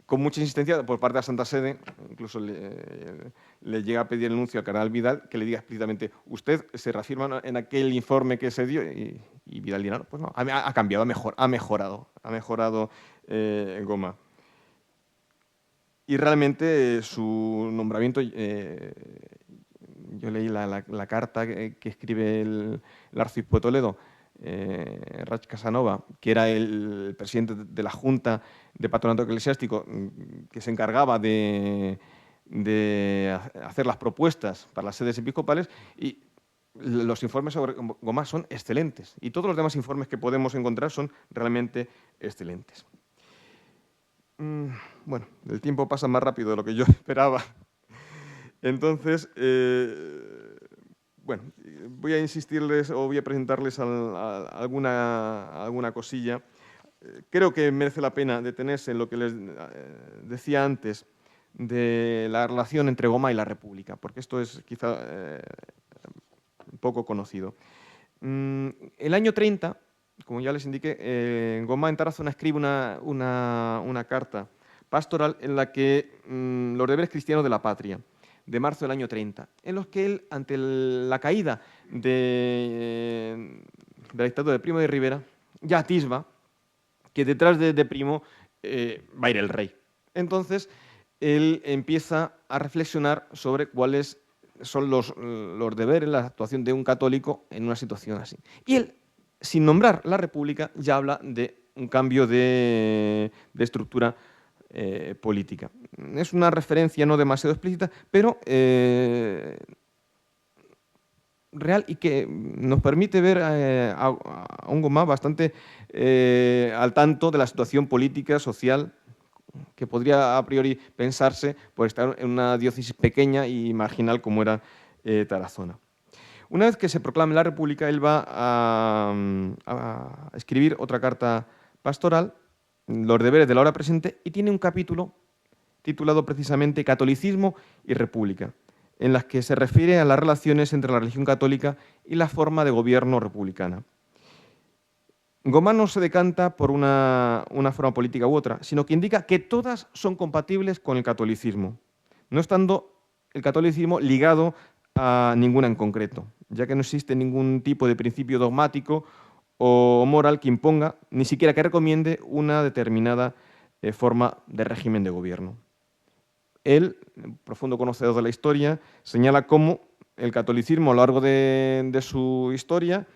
con mucha insistencia por parte de la Santa Sede. Incluso le llega a pedir el nuncio al cardenal Vidal que le diga explícitamente: usted se reafirma en aquel informe que se dio, y Vidal dirá: no, pues no, ha cambiado, ha mejorado Goma. y realmente su nombramiento, yo leí la carta que escribe el arzobispo de Toledo, Rach Casanova, que era el presidente de la Junta de Patronato Eclesiástico, que se encargaba de hacer las propuestas para las sedes episcopales, y los informes sobre Gomá son excelentes, y todos los demás informes que podemos encontrar son realmente excelentes. Bueno, el tiempo pasa más rápido de lo que yo esperaba. Entonces, bueno, voy a insistirles o voy a presentarles alguna cosilla. Creo que merece la pena detenerse en lo que les decía antes de la relación entre Gomá y la República, porque esto es quizá poco conocido. El año 30, como ya les indiqué, Gomá en Tarazona escribe una carta pastoral en la que los deberes cristianos de la patria, de marzo del año 30, en los que él, ante la caída de la dictadura de Primo de Rivera, ya atisba que detrás de Primo va a ir el rey. Entonces, él empieza a reflexionar sobre cuáles son los deberes, la actuación de un católico en una situación así. Y él, sin nombrar la República, ya habla de un cambio de estructura política. Es una referencia no demasiado explícita, pero real, y que nos permite ver a un Gomá bastante al tanto de la situación política, social, que podría a priori pensarse por estar en una diócesis pequeña y marginal como era Tarazona. Una vez que se proclame la República, él va a escribir otra carta pastoral, los deberes de la hora presente, y tiene un capítulo titulado precisamente Catolicismo y República, en las que se refiere a las relaciones entre la religión católica y la forma de gobierno republicana. Gomá no se decanta por una forma política u otra, sino que indica que todas son compatibles con el catolicismo, no estando el catolicismo ligado a ninguna en concreto, ya que no existe ningún tipo de principio dogmático o moral que imponga, ni siquiera que recomiende una determinada forma de régimen de gobierno. Él, profundo conocedor de la historia, señala cómo el catolicismo a lo largo de su historia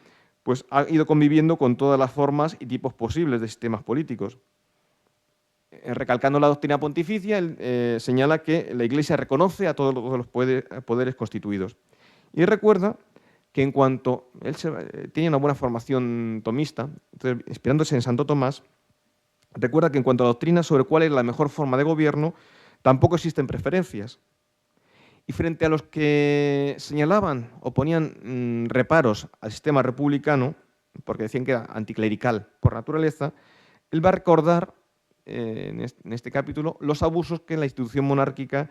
pues ha ido conviviendo con todas las formas y tipos posibles de sistemas políticos. Recalcando la doctrina pontificia, él señala que la Iglesia reconoce a todos los poderes constituidos. Y recuerda que en cuanto él tiene una buena formación tomista, entonces, inspirándose en Santo Tomás, recuerda que en cuanto a la doctrina sobre cuál es la mejor forma de gobierno, tampoco existen preferencias. Y frente a los que señalaban o ponían reparos al sistema republicano, porque decían que era anticlerical por naturaleza, él va a recordar en este capítulo los abusos que la institución monárquica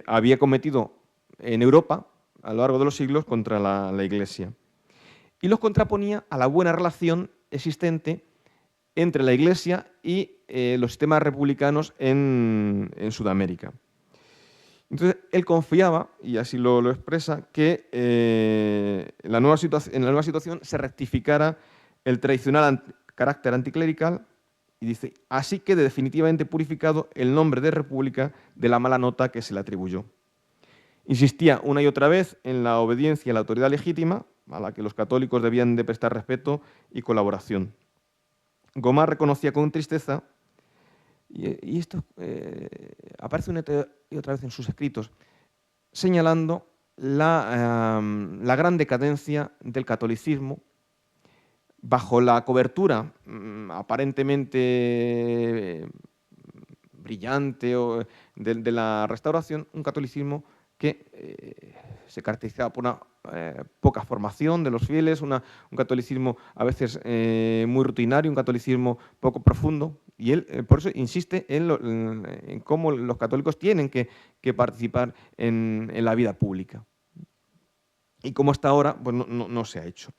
había cometido en Europa a lo largo de los siglos contra la Iglesia. Y los contraponía a la buena relación existente entre la Iglesia y los sistemas republicanos en Sudamérica. Entonces, él confiaba, y así lo expresa, que en la nueva situación se rectificara el tradicional carácter anticlerical, y dice, así quede definitivamente purificado el nombre de república de la mala nota que se le atribuyó. Insistía una y otra vez en la obediencia a la autoridad legítima, a la que los católicos debían de prestar respeto y colaboración. Gomá reconocía con tristeza, y esto aparece una y otra vez en sus escritos, señalando la gran decadencia del catolicismo bajo la cobertura aparentemente brillante de la Restauración, un catolicismo que se caracterizaba por una poca formación de los fieles, un catolicismo a veces muy rutinario, un catolicismo poco profundo, y él por eso insiste en cómo los católicos tienen que participar en la vida pública. Y como hasta ahora pues no se ha hecho.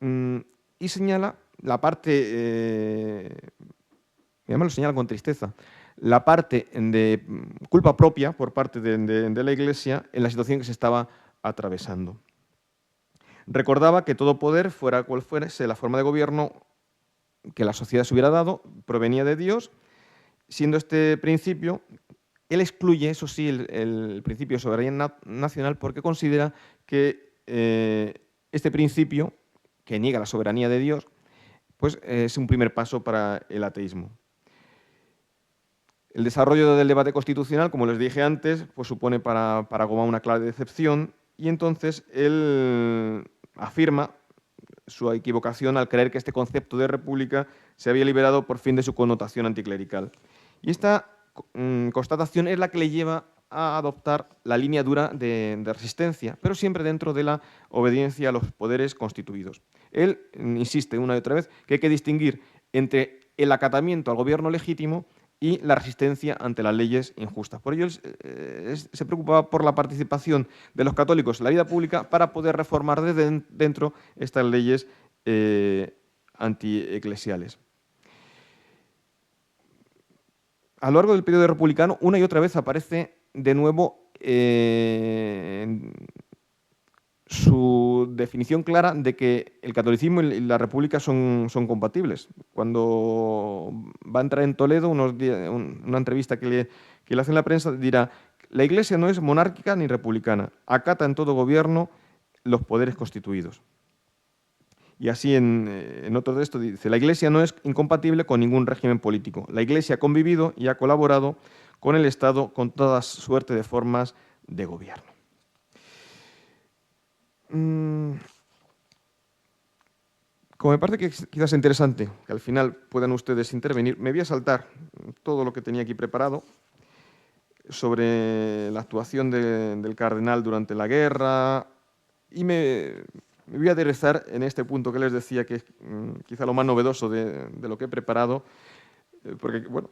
Y señala la parte, además lo señala con tristeza, la parte de culpa propia por parte de la Iglesia en la situación que se estaba atravesando. Recordaba que todo poder, fuera cual fuese la forma de gobierno que la sociedad se hubiera dado, provenía de Dios, siendo este principio, él excluye, eso sí, el principio de soberanía nacional porque considera que este principio, que niega la soberanía de Dios, pues es un primer paso para el ateísmo. El desarrollo del debate constitucional, como les dije antes, pues supone para Gomá una clara decepción y entonces él afirma su equivocación al creer que este concepto de república se había liberado por fin de su connotación anticlerical. Y esta constatación es la que le lleva a adoptar la línea dura de resistencia, pero siempre dentro de la obediencia a los poderes constituidos. Él insiste una y otra vez que hay que distinguir entre el acatamiento al gobierno legítimo y la resistencia ante las leyes injustas. Por ello, se preocupaba por la participación de los católicos en la vida pública para poder reformar desde dentro estas leyes antieclesiales. A lo largo del periodo republicano, una y otra vez aparece de nuevo su definición clara de que el catolicismo y la república son compatibles. Cuando va a entrar en Toledo, una entrevista que le hace en la prensa, dirá: la Iglesia no es monárquica ni republicana, acata en todo gobierno los poderes constituidos. Y así en otro de esto dice: la Iglesia no es incompatible con ningún régimen político. La Iglesia ha convivido y ha colaborado con el Estado con toda suerte de formas de gobierno. Como me parece que quizás es interesante que al final puedan ustedes intervenir, me voy a saltar todo lo que tenía aquí preparado sobre la actuación del cardenal durante la guerra y me voy a aterrizar en este punto que les decía que es quizá lo más novedoso de lo que he preparado, porque bueno,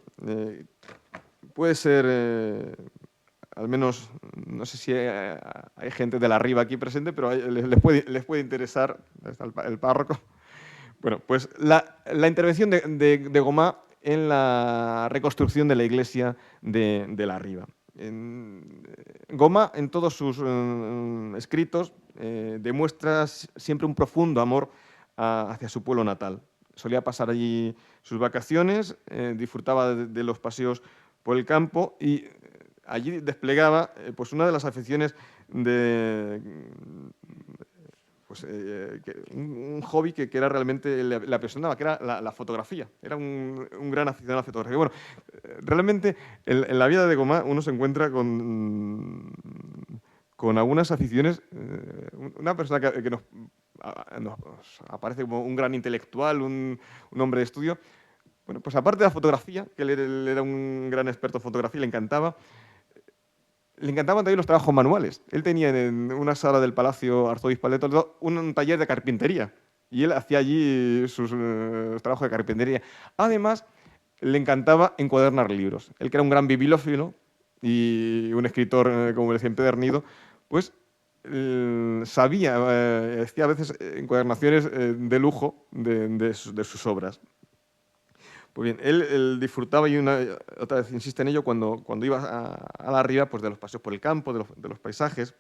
puede ser... al menos, no sé si hay gente de la Riba aquí presente, pero les puede interesar, está el párroco. Bueno, pues la intervención de Gomá en la reconstrucción de la iglesia de la Riba. Gomá, en todos sus escritos, demuestra siempre un profundo amor hacia su pueblo natal. Solía pasar allí sus vacaciones, disfrutaba de los paseos por el campo y allí desplegaba pues una de las aficiones un hobby que era realmente le apasionaba, que era la fotografía. Era un gran aficionado a la fotografía. Bueno, realmente en la vida de Gomá uno se encuentra con algunas aficiones. Una persona que nos aparece como un gran intelectual, un hombre de estudio. Bueno, pues aparte de la fotografía, que él era un gran experto en fotografía, le encantaban también los trabajos manuales. Él tenía en una sala del Palacio Arzobispal de Toledo un taller de carpintería y él hacía allí sus trabajos de carpintería. Además, le encantaba encuadernar libros. Él, que era un gran bibliófilo y un escritor, como decía, empedernido, pues sabía, hacía a veces encuadernaciones de lujo de sus obras. Pues bien, él disfrutaba, y otra vez insiste en ello, cuando iba a la Riba, pues de los paseos por el campo, de los paisajes.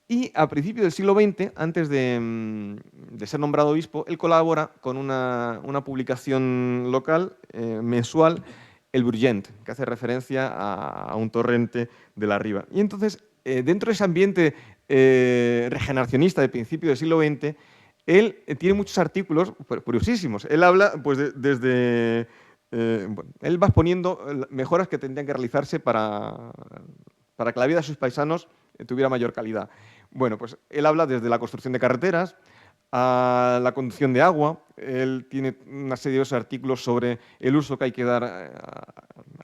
Y a principios del siglo XX, antes de ser nombrado obispo, él colabora con una publicación local, mensual, El Brugent, que hace referencia a un torrente de la Riba. Y entonces, dentro de ese ambiente regeneracionista de principios del siglo XX, él tiene muchos artículos curiosísimos. Él habla pues, desde... él va exponiendo mejoras que tendrían que realizarse para que la vida de sus paisanos tuviera mayor calidad. Bueno, pues él habla desde la construcción de carreteras a la conducción de agua. Él tiene una serie de artículos sobre el uso que hay que dar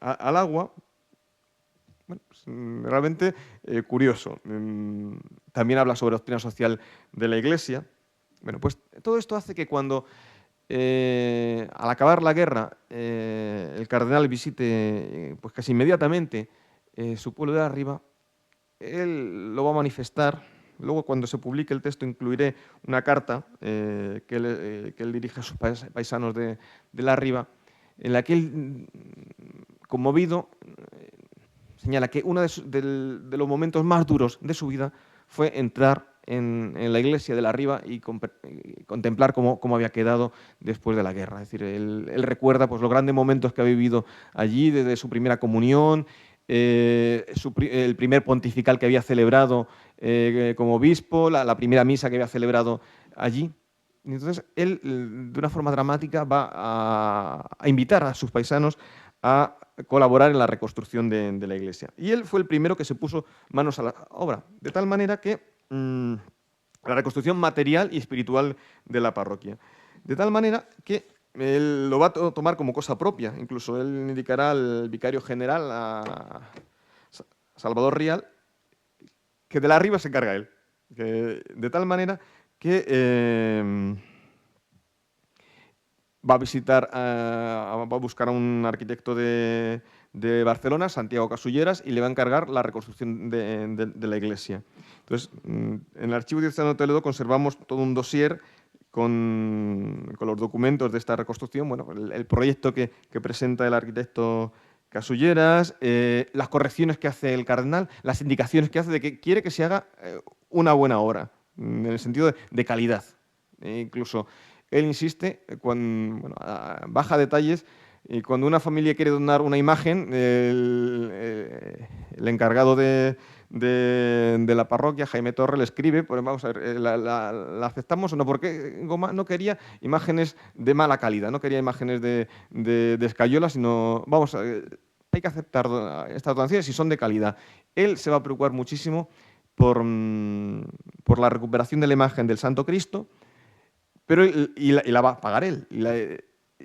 al agua. Bueno, pues, realmente curioso. También habla sobre doctrina social de la Iglesia. Bueno, pues todo esto hace que cuando, al acabar la guerra, el cardenal visite pues casi inmediatamente su pueblo de la Riba, él lo va a manifestar. Luego, cuando se publique el texto, incluiré una carta que él dirige a sus paisanos de la Riba, en la que él, conmovido, señala que uno de los momentos más duros de su vida fue entrar en la iglesia de la Riba y contemplar cómo había quedado después de la guerra. Es decir, él recuerda pues, los grandes momentos que ha vivido allí, desde su primera comunión, el primer pontifical que había celebrado como obispo, la primera misa que había celebrado allí. Y entonces él, de una forma dramática, va a invitar a sus paisanos a colaborar en la reconstrucción de la iglesia. Y él fue el primero que se puso manos a la obra, de tal manera que la reconstrucción material y espiritual de la parroquia. De tal manera que él lo va a tomar como cosa propia. Incluso él indicará al vicario general, a Salvador Rial, que de la Riba se encarga él. De tal manera que va a visitar, va a buscar a un arquitecto de Barcelona, Santiago Casulleras, y le va a encargar la reconstrucción de la iglesia. Entonces, en el Archivo Diocesano de Toledo conservamos todo un dossier con los documentos de esta reconstrucción, bueno, el proyecto que presenta el arquitecto Casulleras, las correcciones que hace el cardenal, las indicaciones que hace de que quiere que se haga una buena obra, en el sentido de calidad. Incluso él insiste, baja detalles, y cuando una familia quiere donar una imagen, el encargado de la parroquia, Jaime Torre, le escribe, pues vamos a ver, ¿la aceptamos o no? Porque Gomá no quería imágenes de mala calidad, no quería imágenes de escayola, sino, vamos, hay que aceptar estas donaciones si son de calidad. Él se va a preocupar muchísimo por la recuperación de la imagen del Santo Cristo, pero la va a pagar él.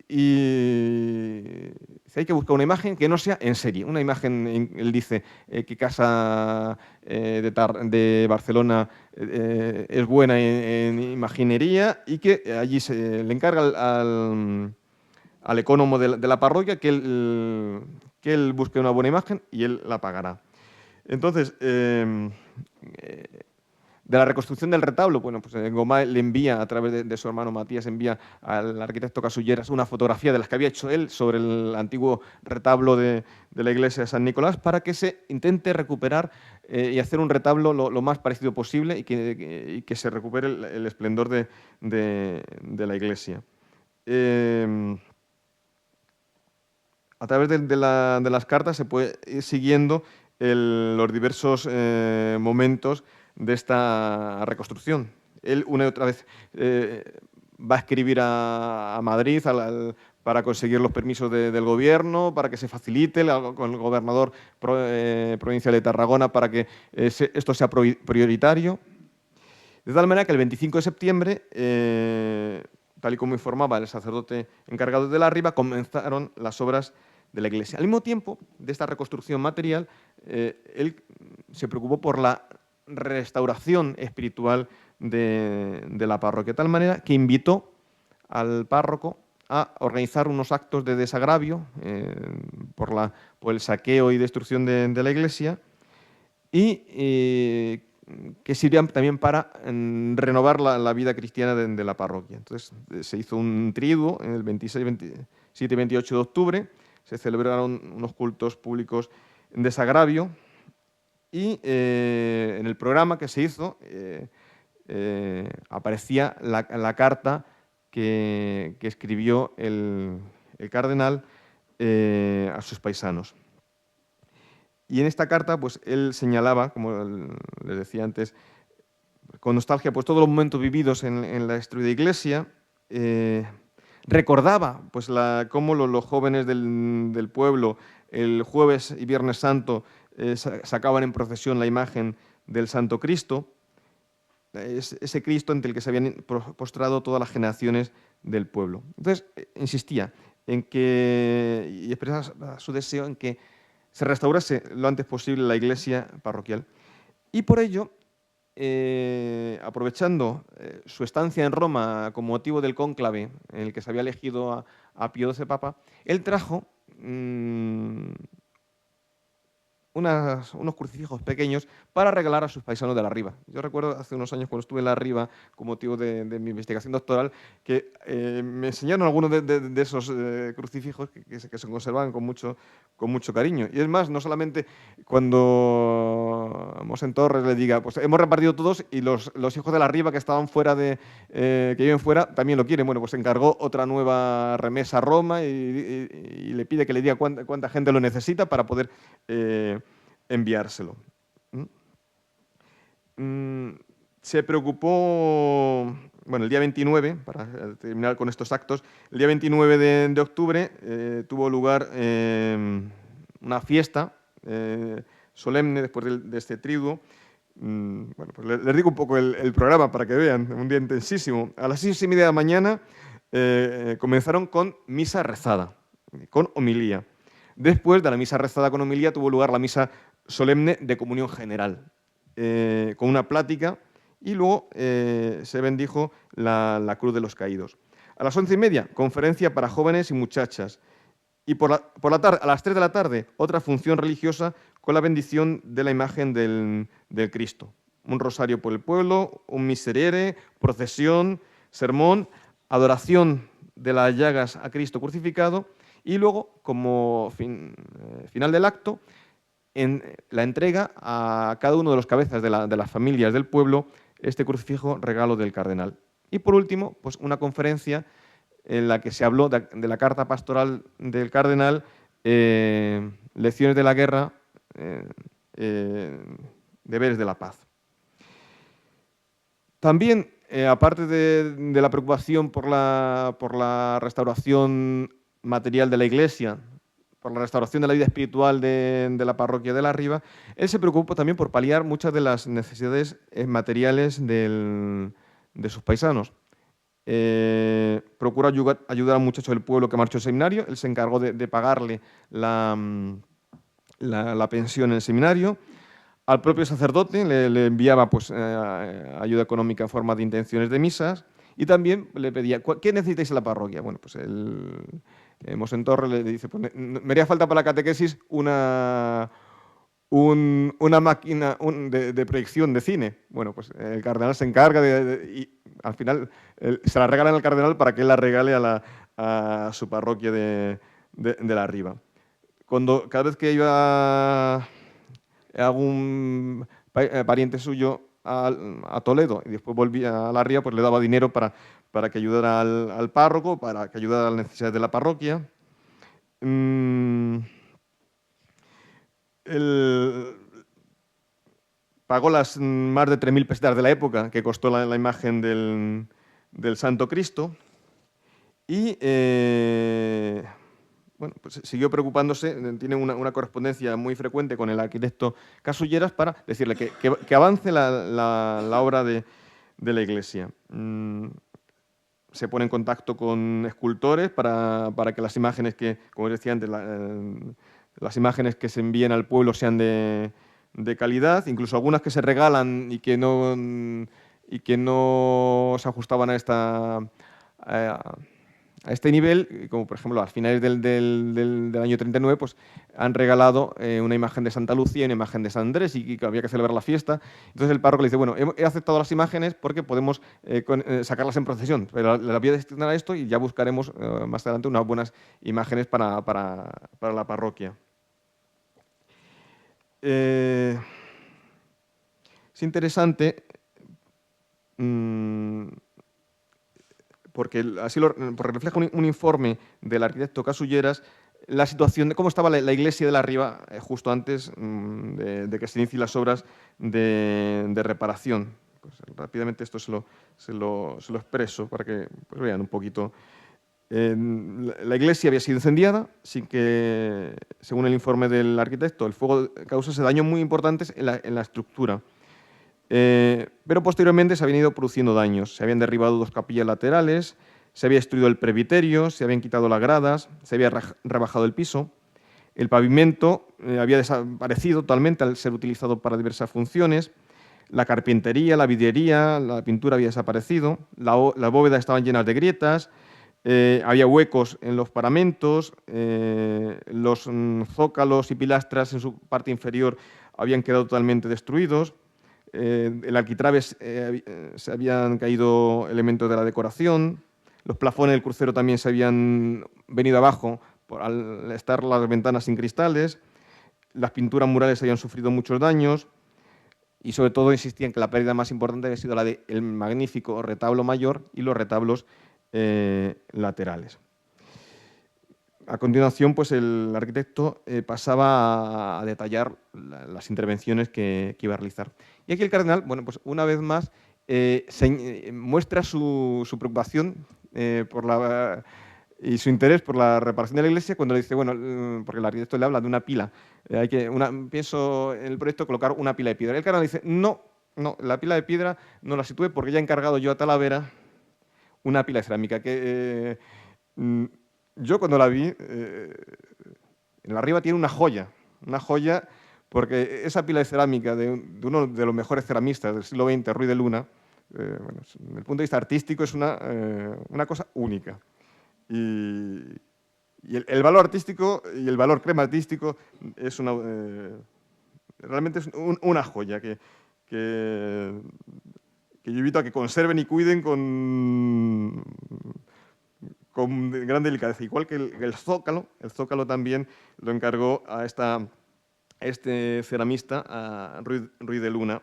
Y hay que buscar una imagen que no sea en serie. Una imagen, él dice, que Casa de Barcelona es buena en imaginería y que allí se le encarga al ecónomo de la parroquia que él busque una buena imagen y él la pagará. Entonces, de la reconstrucción del retablo, bueno, pues Gomá le envía, a través de su hermano Matías, envía al arquitecto Casulleras una fotografía de las que había hecho él sobre el antiguo retablo de la iglesia de San Nicolás para que se intente recuperar y hacer un retablo lo más parecido posible y que se recupere el esplendor de la iglesia. A través de las cartas se puede ir siguiendo los diversos momentos de esta reconstrucción. Él una y otra vez va a escribir a Madrid para conseguir los permisos del gobierno, para que se facilite con el gobernador provincial de Tarragona para que esto sea prioritario. De tal manera que el 25 de septiembre, tal y como informaba el sacerdote encargado de la Riba, comenzaron las obras de la iglesia. Al mismo tiempo de esta reconstrucción material, él se preocupó por la restauración espiritual de la parroquia, de tal manera que invitó al párroco a organizar unos actos de desagravio por el saqueo y destrucción de la iglesia y que sirvían también para renovar la vida cristiana de la parroquia. Entonces se hizo un triduo en el 26, 27 y 28 de octubre, se celebraron unos cultos públicos en desagravio y en el programa que se hizo aparecía la carta que escribió el cardenal a sus paisanos. Y en esta carta, pues él señalaba, como les decía antes, con nostalgia, pues todos los momentos vividos en la destruida iglesia. Recordaba pues cómo los jóvenes del pueblo el jueves y viernes santo sacaban en procesión la imagen del Santo Cristo, ese Cristo ante el que se habían postrado todas las generaciones del pueblo. Entonces insistía en que, y expresaba su deseo en que se restaurase lo antes posible la iglesia parroquial. Y por ello, aprovechando su estancia en Roma con motivo del cónclave en el que se había elegido a Pío XII Papa, él trajo un unos crucifijos pequeños para regalar a sus paisanos de la Riba. Yo recuerdo hace unos años cuando estuve en la Riba con motivo de mi investigación doctoral que me enseñaron algunos de esos crucifijos que se conservan con mucho cariño. Y es más, no solamente cuando Mosén Torres le diga, pues hemos repartido todos y los hijos de la Riba que estaban fuera que viven fuera también lo quieren. Bueno, pues encargó otra nueva remesa a Roma y le pide que le diga cuánta gente lo necesita para poder enviárselo. Se preocupó, bueno, el día 29, para terminar con estos actos, el día 29 de octubre tuvo lugar una fiesta solemne después de este triduo. Bueno, pues les digo un poco el programa para que vean, un día intensísimo. A las 6:30 de la mañana comenzaron con misa rezada, con homilía. Después de la misa rezada con homilía tuvo lugar la misa solemne de comunión general, con una plática, y luego se bendijo la cruz de los caídos. A las 11:30, conferencia para jóvenes y muchachas. Y por la tarde, a las 3 de la tarde, otra función religiosa con la bendición de la imagen del Cristo. Un rosario por el pueblo, un miserere, procesión, sermón, adoración de las llagas a Cristo crucificado y luego, como final del acto, la entrega a cada uno de los cabezas de las familias del pueblo este crucifijo regalo del cardenal. Y por último, pues una conferencia en la que se habló de la carta pastoral del cardenal, lecciones de la guerra, deberes de la paz. También, aparte de la preocupación por la restauración material de la Iglesia, por la restauración de la vida espiritual de la parroquia de la Riba, él se preocupó también por paliar muchas de las necesidades materiales de sus paisanos. Procuró ayudar a un muchacho del pueblo que marchó al seminario. Él se encargó de pagarle la pensión en el seminario. Al propio sacerdote le enviaba pues, ayuda económica en forma de intenciones de misas y también le pedía, ¿qué necesitáis en la parroquia? Bueno, pues Mosén Torres le dice, pues, me haría falta para la catequesis una máquina de proyección de cine. Bueno, pues el cardenal se encarga y al final se la regalan al cardenal para que él la regale a su parroquia de la Riba. Cada vez que iba algún pariente suyo a Toledo y después volvía a la Riba, pues le daba dinero para que ayudara al párroco, para que ayudara a las necesidades de la parroquia. Pagó las más de 3.000 pesetas de la época que costó la imagen del Santo Cristo y bueno, pues siguió preocupándose, tiene una correspondencia muy frecuente con el arquitecto Casulleras para decirle que avance la obra de la Iglesia. Se pone en contacto con escultores para que las imágenes como os decía antes, las imágenes que se envíen al pueblo sean de calidad, incluso algunas que se regalan y que no se ajustaban a este nivel, como por ejemplo a finales del año 39, pues han regalado una imagen de Santa Lucía y una imagen de San Andrés y que había que celebrar la fiesta. Entonces el párroco le dice, bueno, he aceptado las imágenes porque podemos sacarlas en procesión, pero las voy a destinar a esto y ya buscaremos más adelante unas buenas imágenes para la parroquia. Es interesante porque así porque refleja un informe del arquitecto Casulleras la situación de cómo estaba la iglesia de la Riba justo antes de que se inicien las obras de reparación. Pues, rápidamente esto se lo expreso para que pues, vean un poquito. La iglesia había sido incendiada sin que, según el informe del arquitecto, el fuego causase daños muy importantes en la estructura. Pero posteriormente se habían ido produciendo daños. Se habían derribado 2 capillas laterales, se había destruido el presbiterio, se habían quitado las gradas, se había rebajado el piso. El pavimento había desaparecido totalmente al ser utilizado para diversas funciones. La carpintería, la vidriería, la pintura había desaparecido. Las bóvedas estaban llenas de grietas. había huecos en los paramentos, los zócalos y pilastras en su parte inferior habían quedado totalmente destruidos, el arquitrabe se habían caído elementos de la decoración, los plafones del crucero también se habían venido abajo al estar las ventanas sin cristales, las pinturas murales habían sufrido muchos daños y sobre todo insistían que la pérdida más importante había sido la del magnífico retablo mayor y los retablos laterales. A continuación, pues el arquitecto pasaba a detallar las intervenciones que iba a realizar. Y aquí el cardenal, bueno, pues una vez más muestra su preocupación y su interés por la reparación de la iglesia cuando le dice, bueno, porque el arquitecto le habla de una pila, pienso en el proyecto colocar una pila de piedra. Y el cardenal dice, no, la pila de piedra no la sitúe porque ya he encargado yo a Talavera una pila de cerámica que yo cuando la vi, en la arriba tiene una joya porque esa pila de cerámica de uno de los mejores ceramistas del siglo XX, Ruy de Luna, bueno, desde el punto de vista artístico es una cosa única. Y el valor artístico y el valor crematístico es realmente es una joya que yo invito a que conserven y cuiden con gran delicadeza. Igual que el Zócalo también lo encargó a este ceramista, a Ruy de Luna,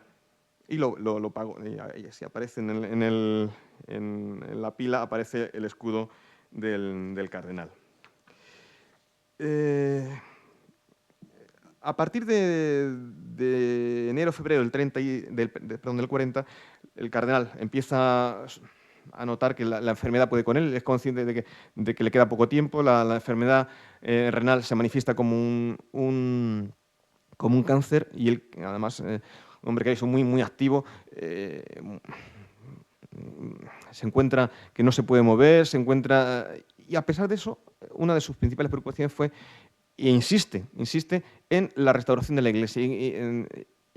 y lo pagó. Y así aparece en la pila, aparece el escudo del cardenal. A partir de enero-febrero del 40, el cardenal empieza a notar que la enfermedad puede con él, es consciente de que le queda poco tiempo, la enfermedad renal se manifiesta como un cáncer y él, además, un hombre que es muy activo, se encuentra que no se puede mover, y a pesar de eso, una de sus principales preocupaciones fue, e insiste en la restauración de la iglesia.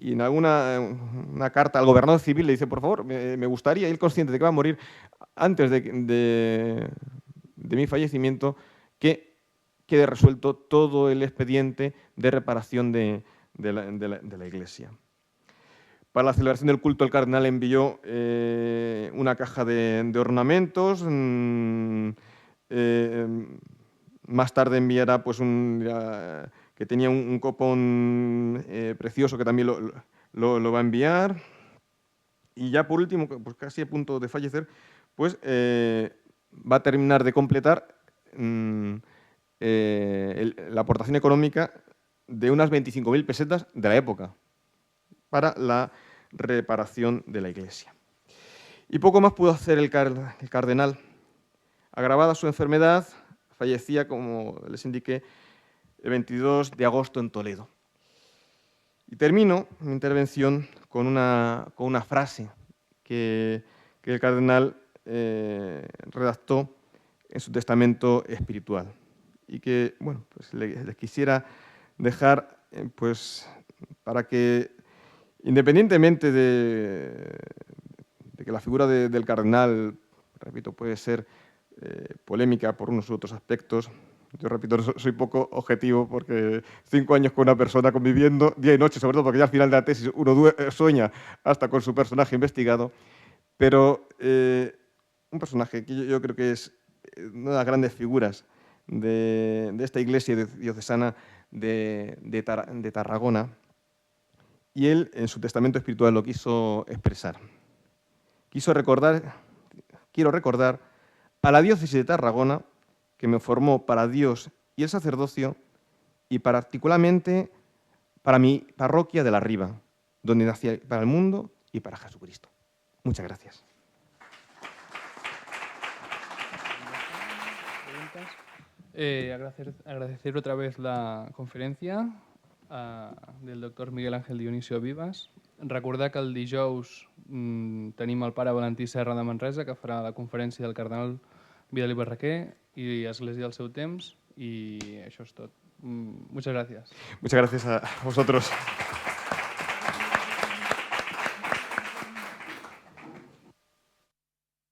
Y en una carta al gobernador civil le dice, por favor, me gustaría, él consciente de que va a morir antes de mi fallecimiento, que quede resuelto todo el expediente de reparación de la iglesia. Para la celebración del culto, el cardenal envió una caja de ornamentos. Más tarde enviará pues, que tenía un copón precioso que también lo va a enviar. Y ya por último, pues casi a punto de fallecer, pues va a terminar de completar la aportación económica de unas 25.000 pesetas de la época para la reparación de la iglesia. Y poco más pudo hacer el cardenal. Agravada su enfermedad, fallecía, como les indiqué, el 22 de agosto en Toledo. Y termino mi intervención con una frase que el cardenal redactó en su testamento espiritual y que bueno, pues les quisiera dejar pues, para que, independientemente de que la figura del cardenal, repito, puede ser polémica por unos u otros aspectos. Yo repito, soy poco objetivo porque 5 años con una persona conviviendo día y noche, sobre todo porque ya al final de la tesis uno sueña hasta con su personaje investigado, pero un personaje que yo creo que es una de las grandes figuras de esta iglesia diocesana de Tarragona, y él en su testamento espiritual lo quiso expresar. Quiero recordar a la diócesis de Tarragona, que me formó para Dios y el sacerdocio, y particularmente para mi parroquia de la Riba, donde nací para el mundo y para Jesucristo. Muchas gracias.
Agradecer otra vez la conferència del doctor Miguel Ángel Dionisio Vives. Recordar que el dijous tenim el pare Valentí Serra de Manresa, que farà la conferència del cardenal Vidal i Barraquer i Església al seu temps, i això és tot. Muchas gracias.
Muchas gracias a vosotros.